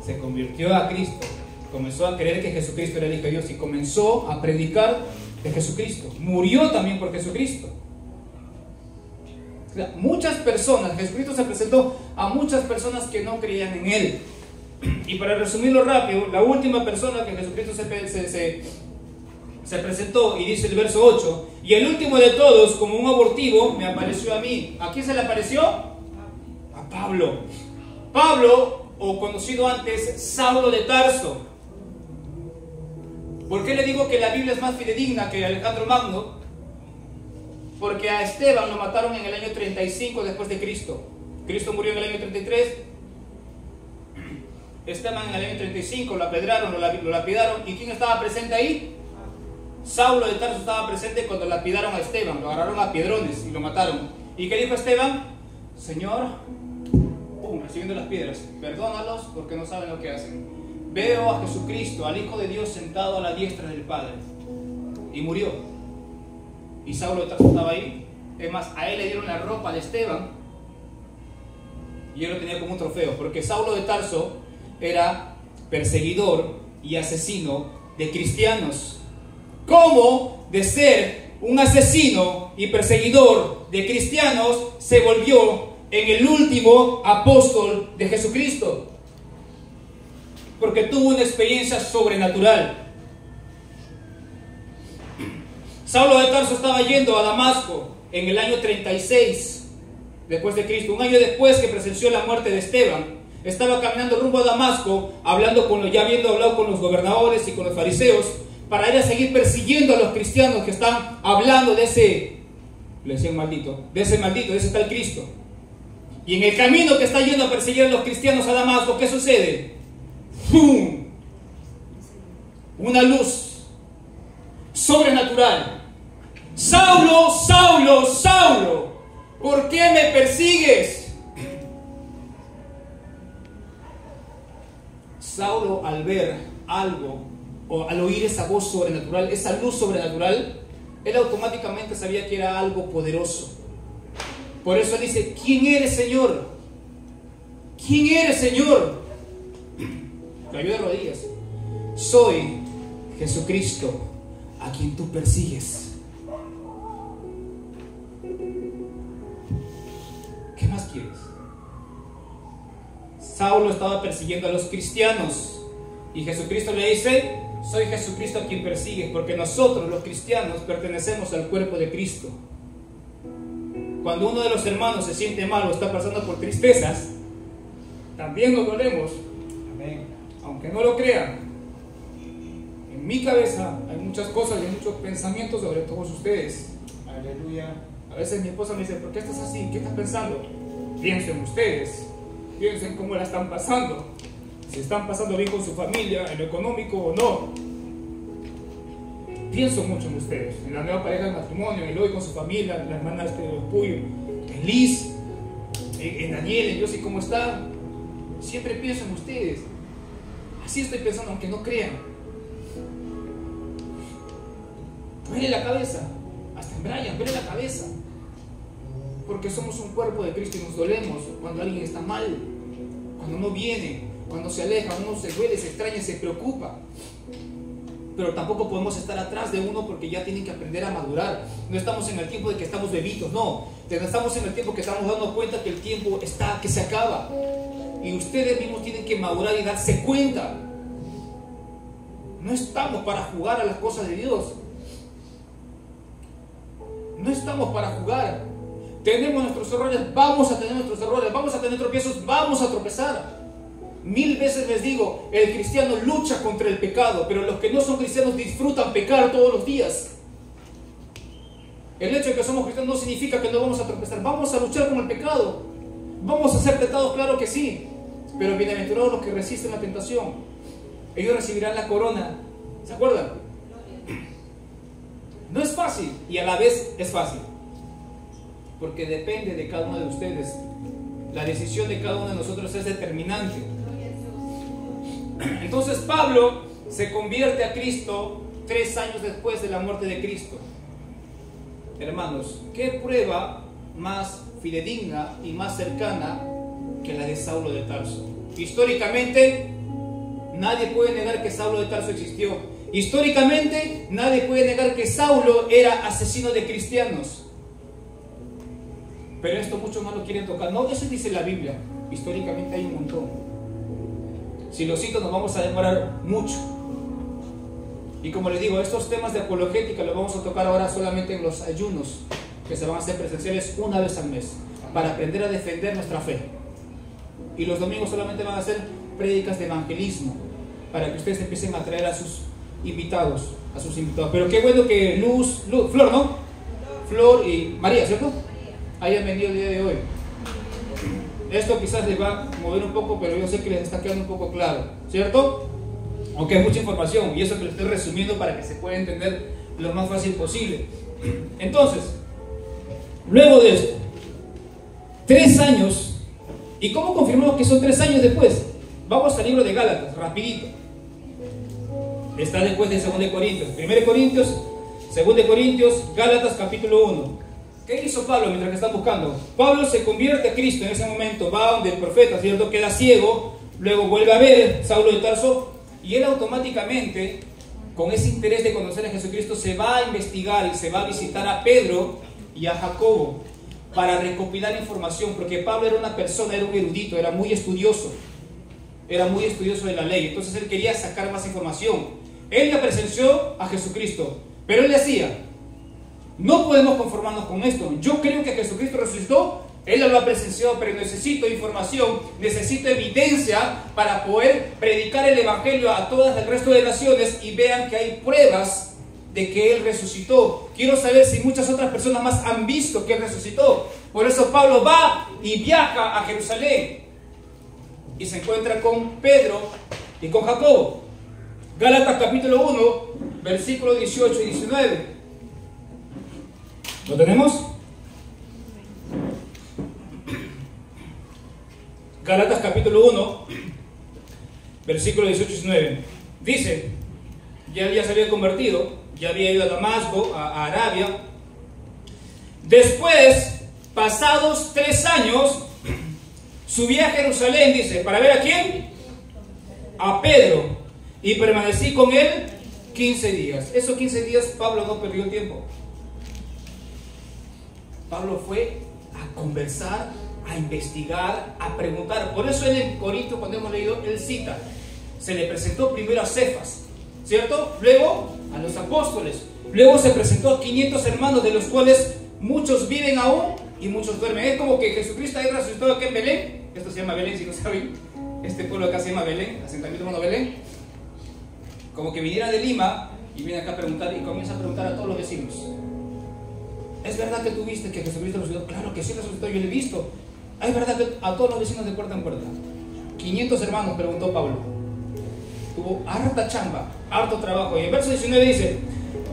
Se convirtió a Cristo, comenzó a creer que Jesucristo era el Hijo de Dios y comenzó a predicar de Jesucristo. Murió también por Jesucristo. O sea, muchas personas, Jesucristo se presentó a muchas personas que no creían en Él. Y para resumirlo rápido, la última persona que Jesucristo se presentó, y dice el verso 8, y el último de todos, como un abortivo, me apareció a mí. ¿A quién se le apareció? A Pablo. Pablo, o conocido antes, Saulo de Tarso. ¿Por qué le digo que la Biblia es más fidedigna que Alejandro Magno? Porque a Esteban lo mataron en el año 35 después de Cristo. Cristo murió en el año 33. Esteban en el año 35 lo apedraron, lo lapidaron. ¿Y quién estaba presente ahí? Saulo de Tarso estaba presente cuando lapidaron a Esteban. Lo agarraron a piedrones y lo mataron. ¿Y qué dijo Esteban? Señor, recibiendo las piedras, perdónalos porque no saben lo que hacen. Veo a Jesucristo, al Hijo de Dios, sentado a la diestra del Padre. Y murió. Y Saulo de Tarso estaba ahí. Es más, a él le dieron la ropa de Esteban y él lo tenía como un trofeo, porque Saulo de Tarso era perseguidor y asesino de cristianos. ¿Cómo de ser un asesino y perseguidor de cristianos se volvió en el último apóstol de Jesucristo? Porque tuvo una experiencia sobrenatural. Saulo de Tarso estaba yendo a Damasco en el año 36 después de Cristo, un año después que presenció la muerte de Esteban. Estaba caminando rumbo a Damasco, ya habiendo hablado con los gobernadores y con los fariseos, para ir a seguir persiguiendo a los cristianos que están hablando de ese, le decían maldito, de ese tal Cristo. Y en el camino que está yendo a perseguir a los cristianos a Damasco, ¿qué sucede? ¡Pum! Una luz sobrenatural. Saulo, Saulo, Saulo, ¿por qué me persigues? Saulo, al ver algo, o al oír esa voz sobrenatural, esa luz sobrenatural, él automáticamente sabía que era algo poderoso. Por eso él dice: ¿quién eres, Señor? ¿Quién eres, Señor? Cayó de rodillas. Soy Jesucristo, a quien tú persigues. ¿Qué más quieres? Saulo estaba persiguiendo a los cristianos y Jesucristo le dice: soy Jesucristo a quien persigues, porque nosotros los cristianos pertenecemos al cuerpo de Cristo. Cuando uno de los hermanos se siente mal o está pasando por tristezas, también nos dolemos. Amén. Aunque no lo crean, en mi cabeza hay muchas cosas y muchos pensamientos sobre todos ustedes. Aleluya. A veces mi esposa me dice, ¿por qué estás así? ¿Qué estás pensando? Piensen ustedes, piensen cómo la están pasando, si están pasando bien con su familia, en lo económico o no. Pienso mucho en ustedes, en la nueva pareja de matrimonio, en Eloy con su familia, la hermana Puyo, en Liz, en Daniel, en Yossi, ¿cómo están? Siempre pienso en ustedes. Así estoy pensando, aunque no crean. Duele la cabeza, hasta en Brian, duele la cabeza. Porque somos un cuerpo de Cristo y nos dolemos cuando alguien está mal, cuando no viene, cuando se aleja, uno se duele, se extraña, se preocupa. Pero tampoco podemos estar atrás de uno porque ya tienen que aprender a madurar. No estamos en el tiempo de que estamos bebitos, no. Estamos en el tiempo que estamos dando cuenta que el tiempo está, que se acaba. Y ustedes mismos tienen que madurar y darse cuenta. No estamos para jugar a las cosas de Dios. No estamos para jugar. Tenemos nuestros errores, vamos a tener nuestros errores, vamos a tener tropiezos, vamos a tropezar. 1000 veces les digo, el cristiano lucha contra el pecado, pero los que no son cristianos disfrutan pecar todos los días. El hecho de que somos cristianos no significa que no vamos a tropezar, vamos a luchar con el pecado. Vamos a ser tentados, claro que sí, pero bienaventurados los que resisten la tentación. Ellos recibirán la corona. ¿Se acuerdan? No es fácil y a la vez es fácil, porque depende de cada uno de ustedes. La decisión de cada uno de nosotros es determinante. Entonces Pablo se convierte a Cristo 3 años después de la muerte de Cristo. Hermanos, ¿qué prueba más fidedigna y más cercana que la de Saulo de Tarso? Históricamente, nadie puede negar que Saulo de Tarso existió. Históricamente, nadie puede negar que Saulo era asesino de cristianos. Pero esto muchos no lo quieren tocar. No, eso dice la Biblia. Históricamente hay un montón. Si lo cito nos vamos a demorar mucho. Y como les digo, estos temas de apologética los vamos a tocar ahora solamente en los ayunos, que se van a hacer presenciales una vez al mes, para aprender a defender nuestra fe. Y los domingos solamente van a ser prédicas de evangelismo, para que ustedes empiecen a traer a sus invitados. Pero qué bueno que Flor, ¿no? Flor y María, ¿cierto? Hayan venido el día de hoy. Esto quizás les va a mover un poco, pero yo sé que les está quedando un poco claro, ¿cierto? Aunque es mucha información y eso que les estoy resumiendo para que se pueda entender lo más fácil posible. Entonces, luego de esto, 3 años. ¿Y cómo confirmamos que son 3 años después? Vamos al libro de Gálatas, rapidito. Está después de 2 Corintios. 1 Corintios, 2 Corintios, Gálatas capítulo 1. ¿Qué hizo Pablo mientras que están buscando? Pablo se convierte a Cristo en ese momento, va donde el profeta, ¿cierto? Queda ciego, luego vuelve a ver Saulo de Tarso y él automáticamente, con ese interés de conocer a Jesucristo, se va a investigar y se va a visitar a Pedro y a Jacobo para recopilar información, porque Pablo era una persona, era un erudito, era muy estudioso de la ley, entonces él quería sacar más información. Él le presenció a Jesucristo, pero él decía: no podemos conformarnos con esto. Yo creo que Jesucristo resucitó, Él lo ha presenciado, pero necesito información, necesito evidencia para poder predicar el Evangelio a todas el resto de naciones y vean que hay pruebas de que Él resucitó. Quiero saber si muchas otras personas más han visto que Él resucitó. Por eso Pablo va y viaja a Jerusalén y se encuentra con Pedro y con Jacobo. Gálatas capítulo 1, versículos 18 y 19. ¿Lo tenemos? Gálatas capítulo 1, versículos 18 y 19. Dice: ya se había convertido, ya había ido a Damasco, a Arabia. Después, pasados 3 años, subí a Jerusalén, dice, ¿para ver a quién? A Pedro. Y permanecí con él 15 días. Esos 15 días Pablo no perdió el tiempo. Pablo fue a conversar, a investigar, a preguntar. Por eso él en Corinto, cuando hemos leído, él cita, se le presentó primero a Cefas, ¿cierto? Luego a los apóstoles. Luego se presentó a 500 hermanos, de los cuales muchos viven aún y muchos duermen. Es como que Jesucristo ahí resucitó aquí en Belén. Esto se llama Belén, si no saben. Este pueblo acá se llama Belén, asentamiento humano Belén. Como que viniera de Lima y viene acá a preguntar y comienza a preguntar a todos los vecinos: ¿es verdad que tú viste que Jesucristo resucitó? Claro que sí resucitó, yo lo he visto. ¿Es verdad que a todos los vecinos de puerta en puerta? 500 hermanos, preguntó Pablo. Tuvo harta chamba, harto trabajo. Y en verso 19 dice: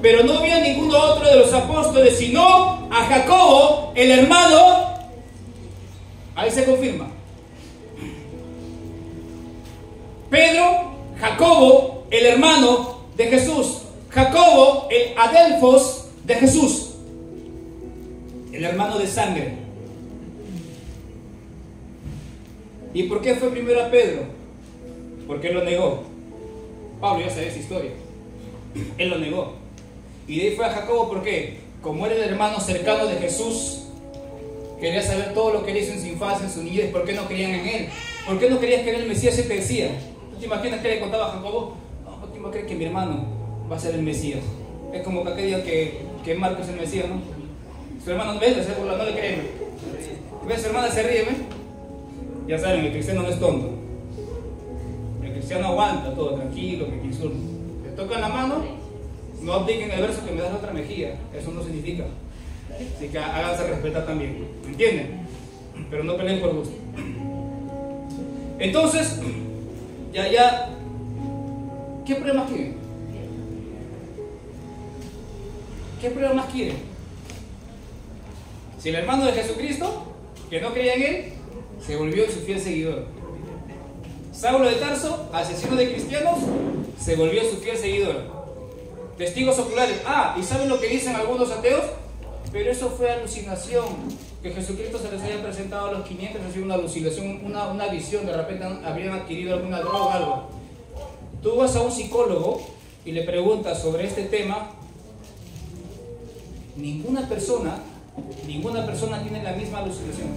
pero no había ninguno otro de los apóstoles sino a Jacobo, el hermano. Ahí se confirma. Pedro, Jacobo, el hermano de Jesús. Jacobo, el Adelfos de Jesús, el hermano de sangre. ¿Y por qué fue primero a Pedro? Porque él lo negó. Pablo ya sabía esa historia. Él lo negó. Y de ahí fue a Jacobo, ¿por qué? Como era el hermano cercano de Jesús, quería saber todo lo que él hizo en su infancia, en su niñez. ¿Por qué no creían en él? ¿Por qué no creías que era el Mesías? Se te decía. ¿Tú te imaginas que le contaba a Jacobo? No, ¿quién va a creer que mi hermano va a ser el Mesías? Es como que aquel día que Marcos es el Mesías, ¿no? Su hermano, ¿ves? No le creen. ¿Ves? Su hermana se ríe, ¿ves? Ya saben, el cristiano no es tonto. El cristiano aguanta todo, tranquilo, que insulta. Te tocan la mano, no apliquen el verso que me das la otra mejilla. Eso no significa. Así que háganse respetar también. ¿Entienden? Pero no peleen por gusto. Entonces, ya. ¿Qué pruebas quieren? ¿Qué pruebas más quieren? Si el hermano de Jesucristo, que no creía en él, se volvió su fiel seguidor. Saulo de Tarso, asesino de cristianos, se volvió su fiel seguidor. Testigos oculares. ¿Y saben lo que dicen algunos ateos? Pero eso fue alucinación. Que Jesucristo se les haya presentado a los 500, ha sido una alucinación, una visión. De repente habrían adquirido alguna droga o algo. Tú vas a un psicólogo y le preguntas sobre este tema. Ninguna persona tiene la misma alucinación.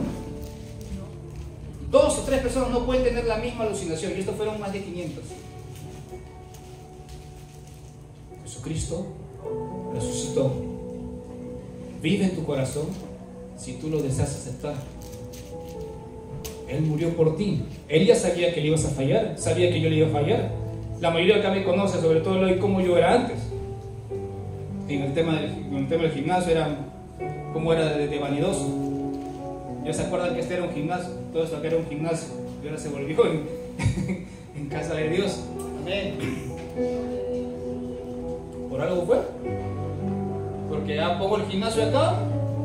2 o 3 personas no pueden tener la misma alucinación, y estos fueron más de 500. Jesucristo resucitó. Vive en tu corazón si tú lo deseas aceptar. Él murió por ti. Él ya sabía que le ibas a fallar, sabía que yo le iba a fallar. La mayoría de acá me conoce, sobre todo hoy, cómo yo era antes. En el tema del gimnasio era como era de vanidoso. Ya se acuerdan que este era un gimnasio, todo esto acá era un gimnasio, y ahora se volvió en casa de Dios. Amén. Por algo fue. Porque ya pongo el gimnasio acá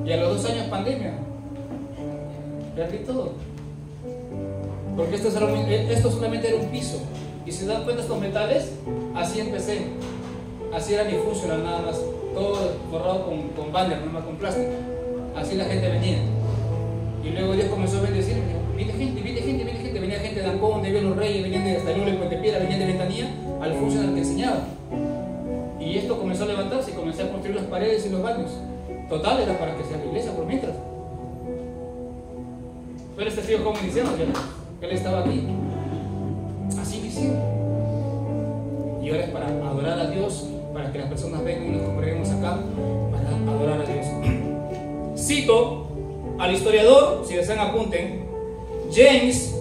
y a los 2 años pandemia. Perdí todo. Porque esto solamente era un piso. Y si se dan cuenta estos metales, así empecé. Así era mi funcional nada más. Todo forrado con banner, nada más con plástico. Así la gente venía. Y luego Dios comenzó a bendecir. Viene gente. Venía gente de Ancón, de Los Reyes, venían de Estañuelo, de Puentepiedra, venían de Ventanilla, al funcional que enseñaba. Y esto comenzó a levantarse y comencé a construir las paredes y los baños. Total, era para que sea la iglesia por mientras. Pero este tío, ¿cómo iniciamos? Que él estaba aquí. Así inició. Y ahora es para adorar a Dios, para que las personas vengan y nos congreguemos acá, para adorar a Dios. Cito al historiador, si desean apunten, James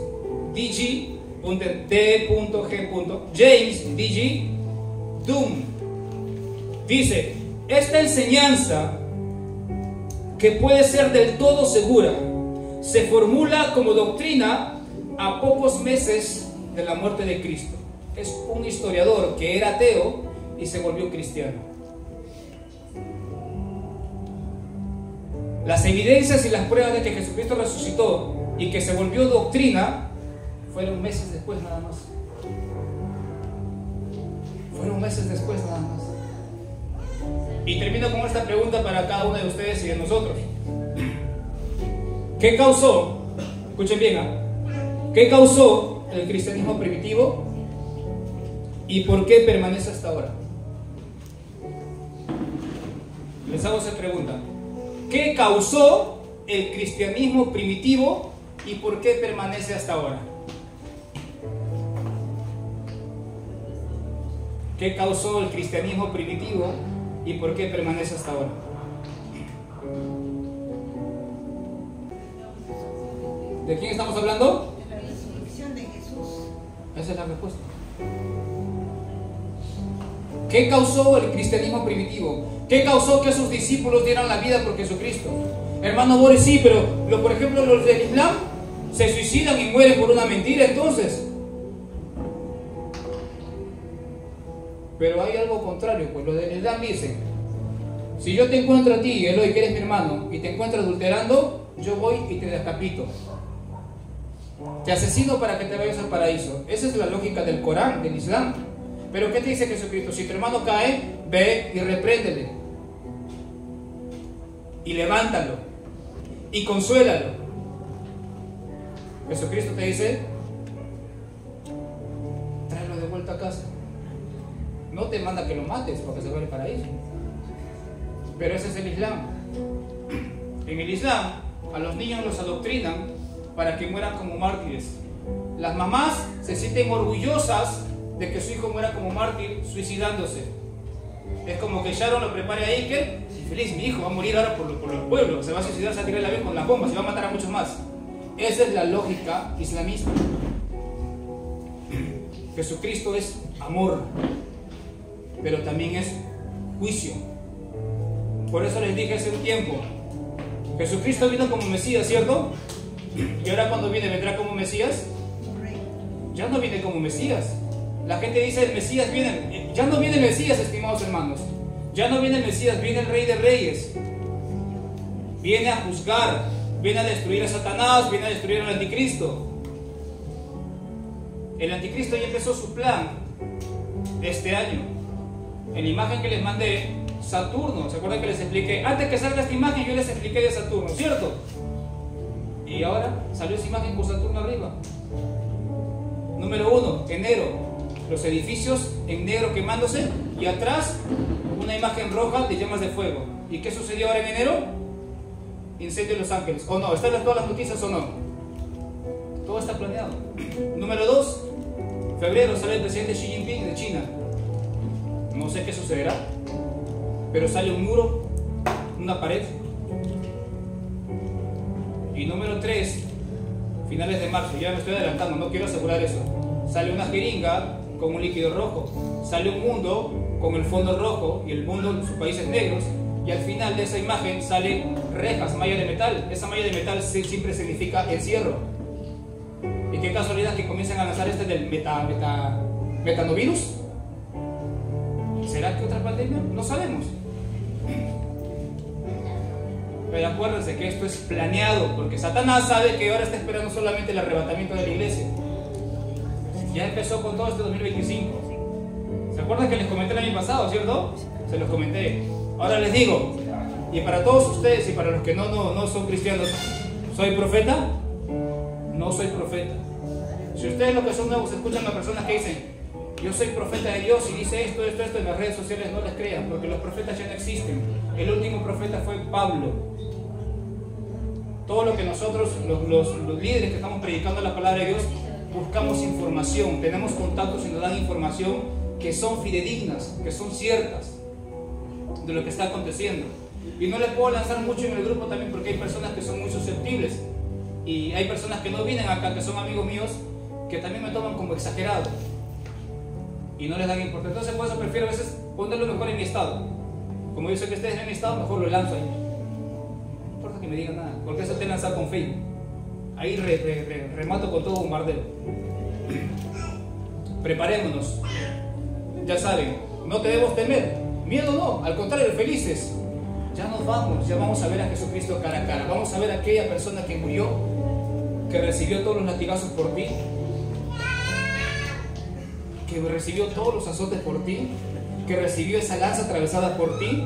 D.G. James D.G. Doom dice: esta enseñanza, que puede ser del todo segura, se formula como doctrina a pocos meses de la muerte de Cristo. Es un historiador que era ateo y se volvió cristiano. Las evidencias y las pruebas de que Jesucristo resucitó y que se volvió doctrina fueron meses después nada más. Fueron meses después nada más. Y termino con esta pregunta para cada uno de ustedes y de nosotros. ¿Qué causó? Escuchen bien, ¿qué causó el cristianismo primitivo y por qué permanece hasta ahora? Les hago esa pregunta. ¿Qué causó el cristianismo primitivo y por qué permanece hasta ahora? ¿Qué causó el cristianismo primitivo y por qué permanece hasta ahora? ¿De quién estamos hablando? De la resurrección de Jesús. Esa es la respuesta. ¿Qué causó el cristianismo primitivo? ¿Qué causó que sus discípulos dieran la vida por Jesucristo? Hermano Boris, sí, pero por ejemplo los del Islam se suicidan y mueren por una mentira, entonces. Pero hay algo contrario, pues los del Islam dicen: si yo te encuentro a ti, Eloy, que eres mi hermano, y te encuentro adulterando, yo voy y te decapito. Te asesino para que te vayas al paraíso. Esa es la lógica del Corán, del Islam. Pero ¿qué te dice Jesucristo? Si tu hermano cae, ve y repréndele. Y levántalo. Y consuélalo. Jesucristo te dice: tráelo de vuelta a casa. No te manda que lo mates porque se va al paraíso. Pero ese es el Islam. En el Islam, a los niños los adoctrinan para que mueran como mártires. Las mamás se sienten orgullosas de que su hijo muera como mártir suicidándose. Es como que Sharon lo prepare a Iker y feliz, mi hijo va a morir ahora por el pueblo, se va a suicidar, se va a tirar el avión con las bombas y va a matar a muchos más. Esa es la lógica islamista. Jesucristo es amor, pero también es juicio. Por eso les dije hace un tiempo, Jesucristo vino como Mesías, ¿cierto? Y ahora cuando viene, ¿vendrá como Mesías? Ya no viene como Mesías. La gente dice: el Mesías viene. Ya no viene el Mesías, estimados hermanos. Ya no viene el Mesías, viene el Rey de Reyes. Viene a juzgar, viene a destruir a Satanás, viene a destruir al Anticristo. El Anticristo ya empezó su plan este año. En la imagen que les mandé, Saturno, ¿se acuerdan que les expliqué? Antes que salga esta imagen yo les expliqué de Saturno, ¿cierto? Y ahora salió esa imagen con Saturno arriba. Número 1, enero. Los edificios en negro quemándose y atrás una imagen roja de llamas de fuego. ¿Y qué sucedió ahora en enero? Incendio en Los Ángeles. ¿O no? ¿Están todas las noticias o no? Todo está planeado. Número 2, febrero sale el presidente Xi Jinping de China. No sé qué sucederá, pero sale un muro, una pared. Y número 3, finales de marzo, ya me estoy adelantando, no quiero asegurar eso. Sale una jeringa con un líquido rojo, sale un mundo con el fondo rojo y el mundo en sus países negros, y al final de esa imagen salen rejas, malla de metal. Esa malla de metal siempre significa encierro. Y qué casualidad que comiencen a lanzar este del metanovirus. ¿Será que otra pandemia? No sabemos. Pero acuérdense que esto es planeado, porque Satanás sabe que ahora está esperando solamente el arrebatamiento de la iglesia. Ya empezó con todo este 2025. ¿Se acuerdan que les comenté el año pasado, cierto? Se los comenté. Ahora les digo, y para todos ustedes y para los que no son cristianos, ¿soy profeta? No soy profeta. Si ustedes los que son nuevos escuchan a personas que dicen: yo soy profeta de Dios y dice esto en las redes sociales, no les crean, porque los profetas ya no existen. El último profeta fue Pablo. Todo lo que nosotros, los líderes que estamos predicando la palabra de Dios, buscamos información, tenemos contactos y nos dan información que son fidedignas, que son ciertas de lo que está aconteciendo. Y no les puedo lanzar mucho en el grupo también porque hay personas que son muy susceptibles y hay personas que no vienen acá, que son amigos míos, que también me toman como exagerado y no les dan importancia. Entonces por eso prefiero a veces ponerlo mejor en mi estado. Como yo sé que ustedes en mi estado, mejor lo lanzo ahí. No importa que me digan nada, porque eso te lanzar con Facebook. Ahí remato con todo bombardeo. Preparémonos. Ya saben, no debemos temer. Miedo no, al contrario, felices. Ya nos vamos, ya vamos a ver a Jesucristo cara a cara. Vamos a ver a aquella persona que murió, que recibió todos los latigazos por ti, que recibió todos los azotes por ti, que recibió esa lanza atravesada por ti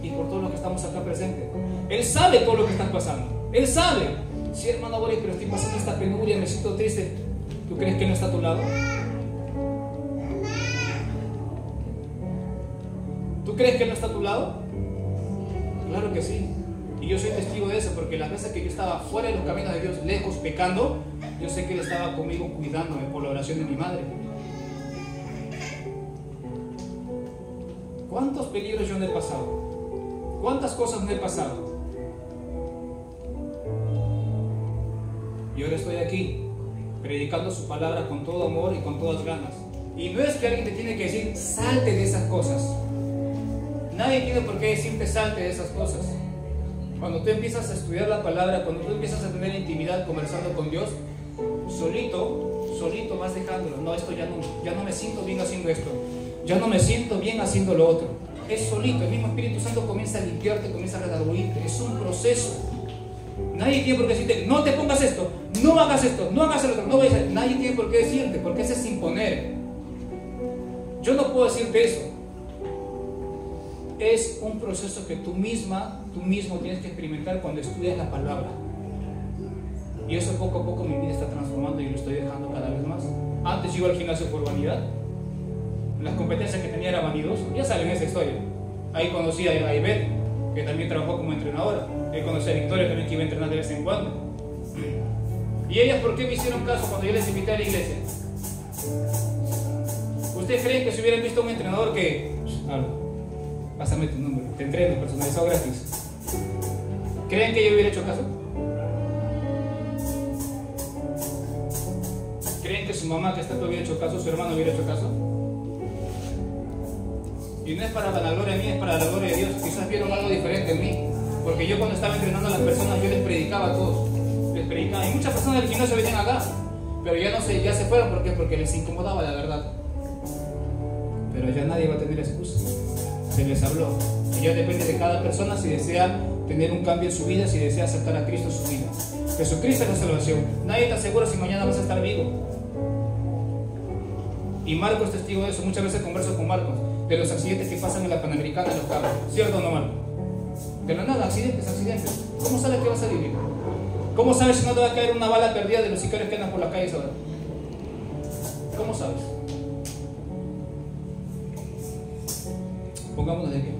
y por todos los que estamos acá presentes. Él sabe todo lo que estás pasando. Él sabe. Sí, hermano Boris, pero estoy pasando esta penuria, me siento triste. ¿Tú crees que Él no está a tu lado? ¿Tú crees que Él no está a tu lado? Claro que sí. Y yo soy testigo de eso, porque las veces que yo estaba fuera de los caminos de Dios, lejos, pecando, yo sé que Él estaba conmigo cuidándome por la oración de mi madre. ¿Cuántos peligros yo no he pasado? ¿Cuántas cosas no he pasado? Y ahora estoy aquí, predicando su palabra con todo amor y con todas ganas. Y no es que alguien te tiene que decir, salte de esas cosas. Nadie tiene por qué decirte salte de esas cosas. Cuando tú empiezas a estudiar la palabra, cuando tú empiezas a tener intimidad conversando con Dios, solito vas dejándolo. No, esto ya no me siento bien haciendo esto. Ya no me siento bien haciendo lo otro. Es solito, el mismo Espíritu Santo comienza a limpiarte, comienza a redarguirte. Es un proceso. Nadie tiene por qué decirte, no te pongas esto, no hagas esto, no hagas lo otro, no vayas. Nadie tiene por qué decirte, porque ese es imponer. Yo no puedo decirte eso. Es un proceso que tú mismo tienes que experimentar cuando estudias la palabra. Y eso poco a poco mi vida está transformando y lo estoy dejando cada vez más. Antes yo iba al gimnasio por vanidad. Las competencias que tenía era vanidoso. Ya saben esa historia. Ahí conocí a Ivette, que también trabajó como entrenadora. Ahí conocí a Victoria, también que iba a entrenar de vez en cuando. ¿Y ellas por qué me hicieron caso cuando yo les invité a la iglesia? ¿Ustedes creen que si hubieran visto a un entrenador que... pásame tu número, te entreno personalizado gratis? ¿Creen que yo hubiera hecho caso? ¿Creen que su mamá que está hubiera hecho caso, su hermano hubiera hecho caso? Y no es para la gloria mía, es para la gloria de Dios. Quizás vieron algo diferente en mí, porque yo cuando estaba entrenando a las personas, yo les predicaba a todos, les predicaba. Y muchas personas del gimnasio venían acá, pero ya se fueron. ¿Por qué? Porque les incomodaba la verdad. Pero ya nadie va a tener excusa. Se les habló. Y ya depende de cada persona si desea tener un cambio en su vida, si desea aceptar a Cristo en su vida. Jesucristo es la salvación. Nadie te asegura si mañana vas a estar vivo. Y Marcos es testigo de eso. Muchas veces converso con Marcos de los accidentes que pasan en la Panamericana en los carros. ¿Cierto o no, Marcos? De la nada, accidentes. ¿Cómo sabes que vas a vivir? ¿Cómo sabes si no te va a caer una bala perdida de los sicarios que andan por las calles ahora? ¿Cómo sabes? Pongámonos de pie.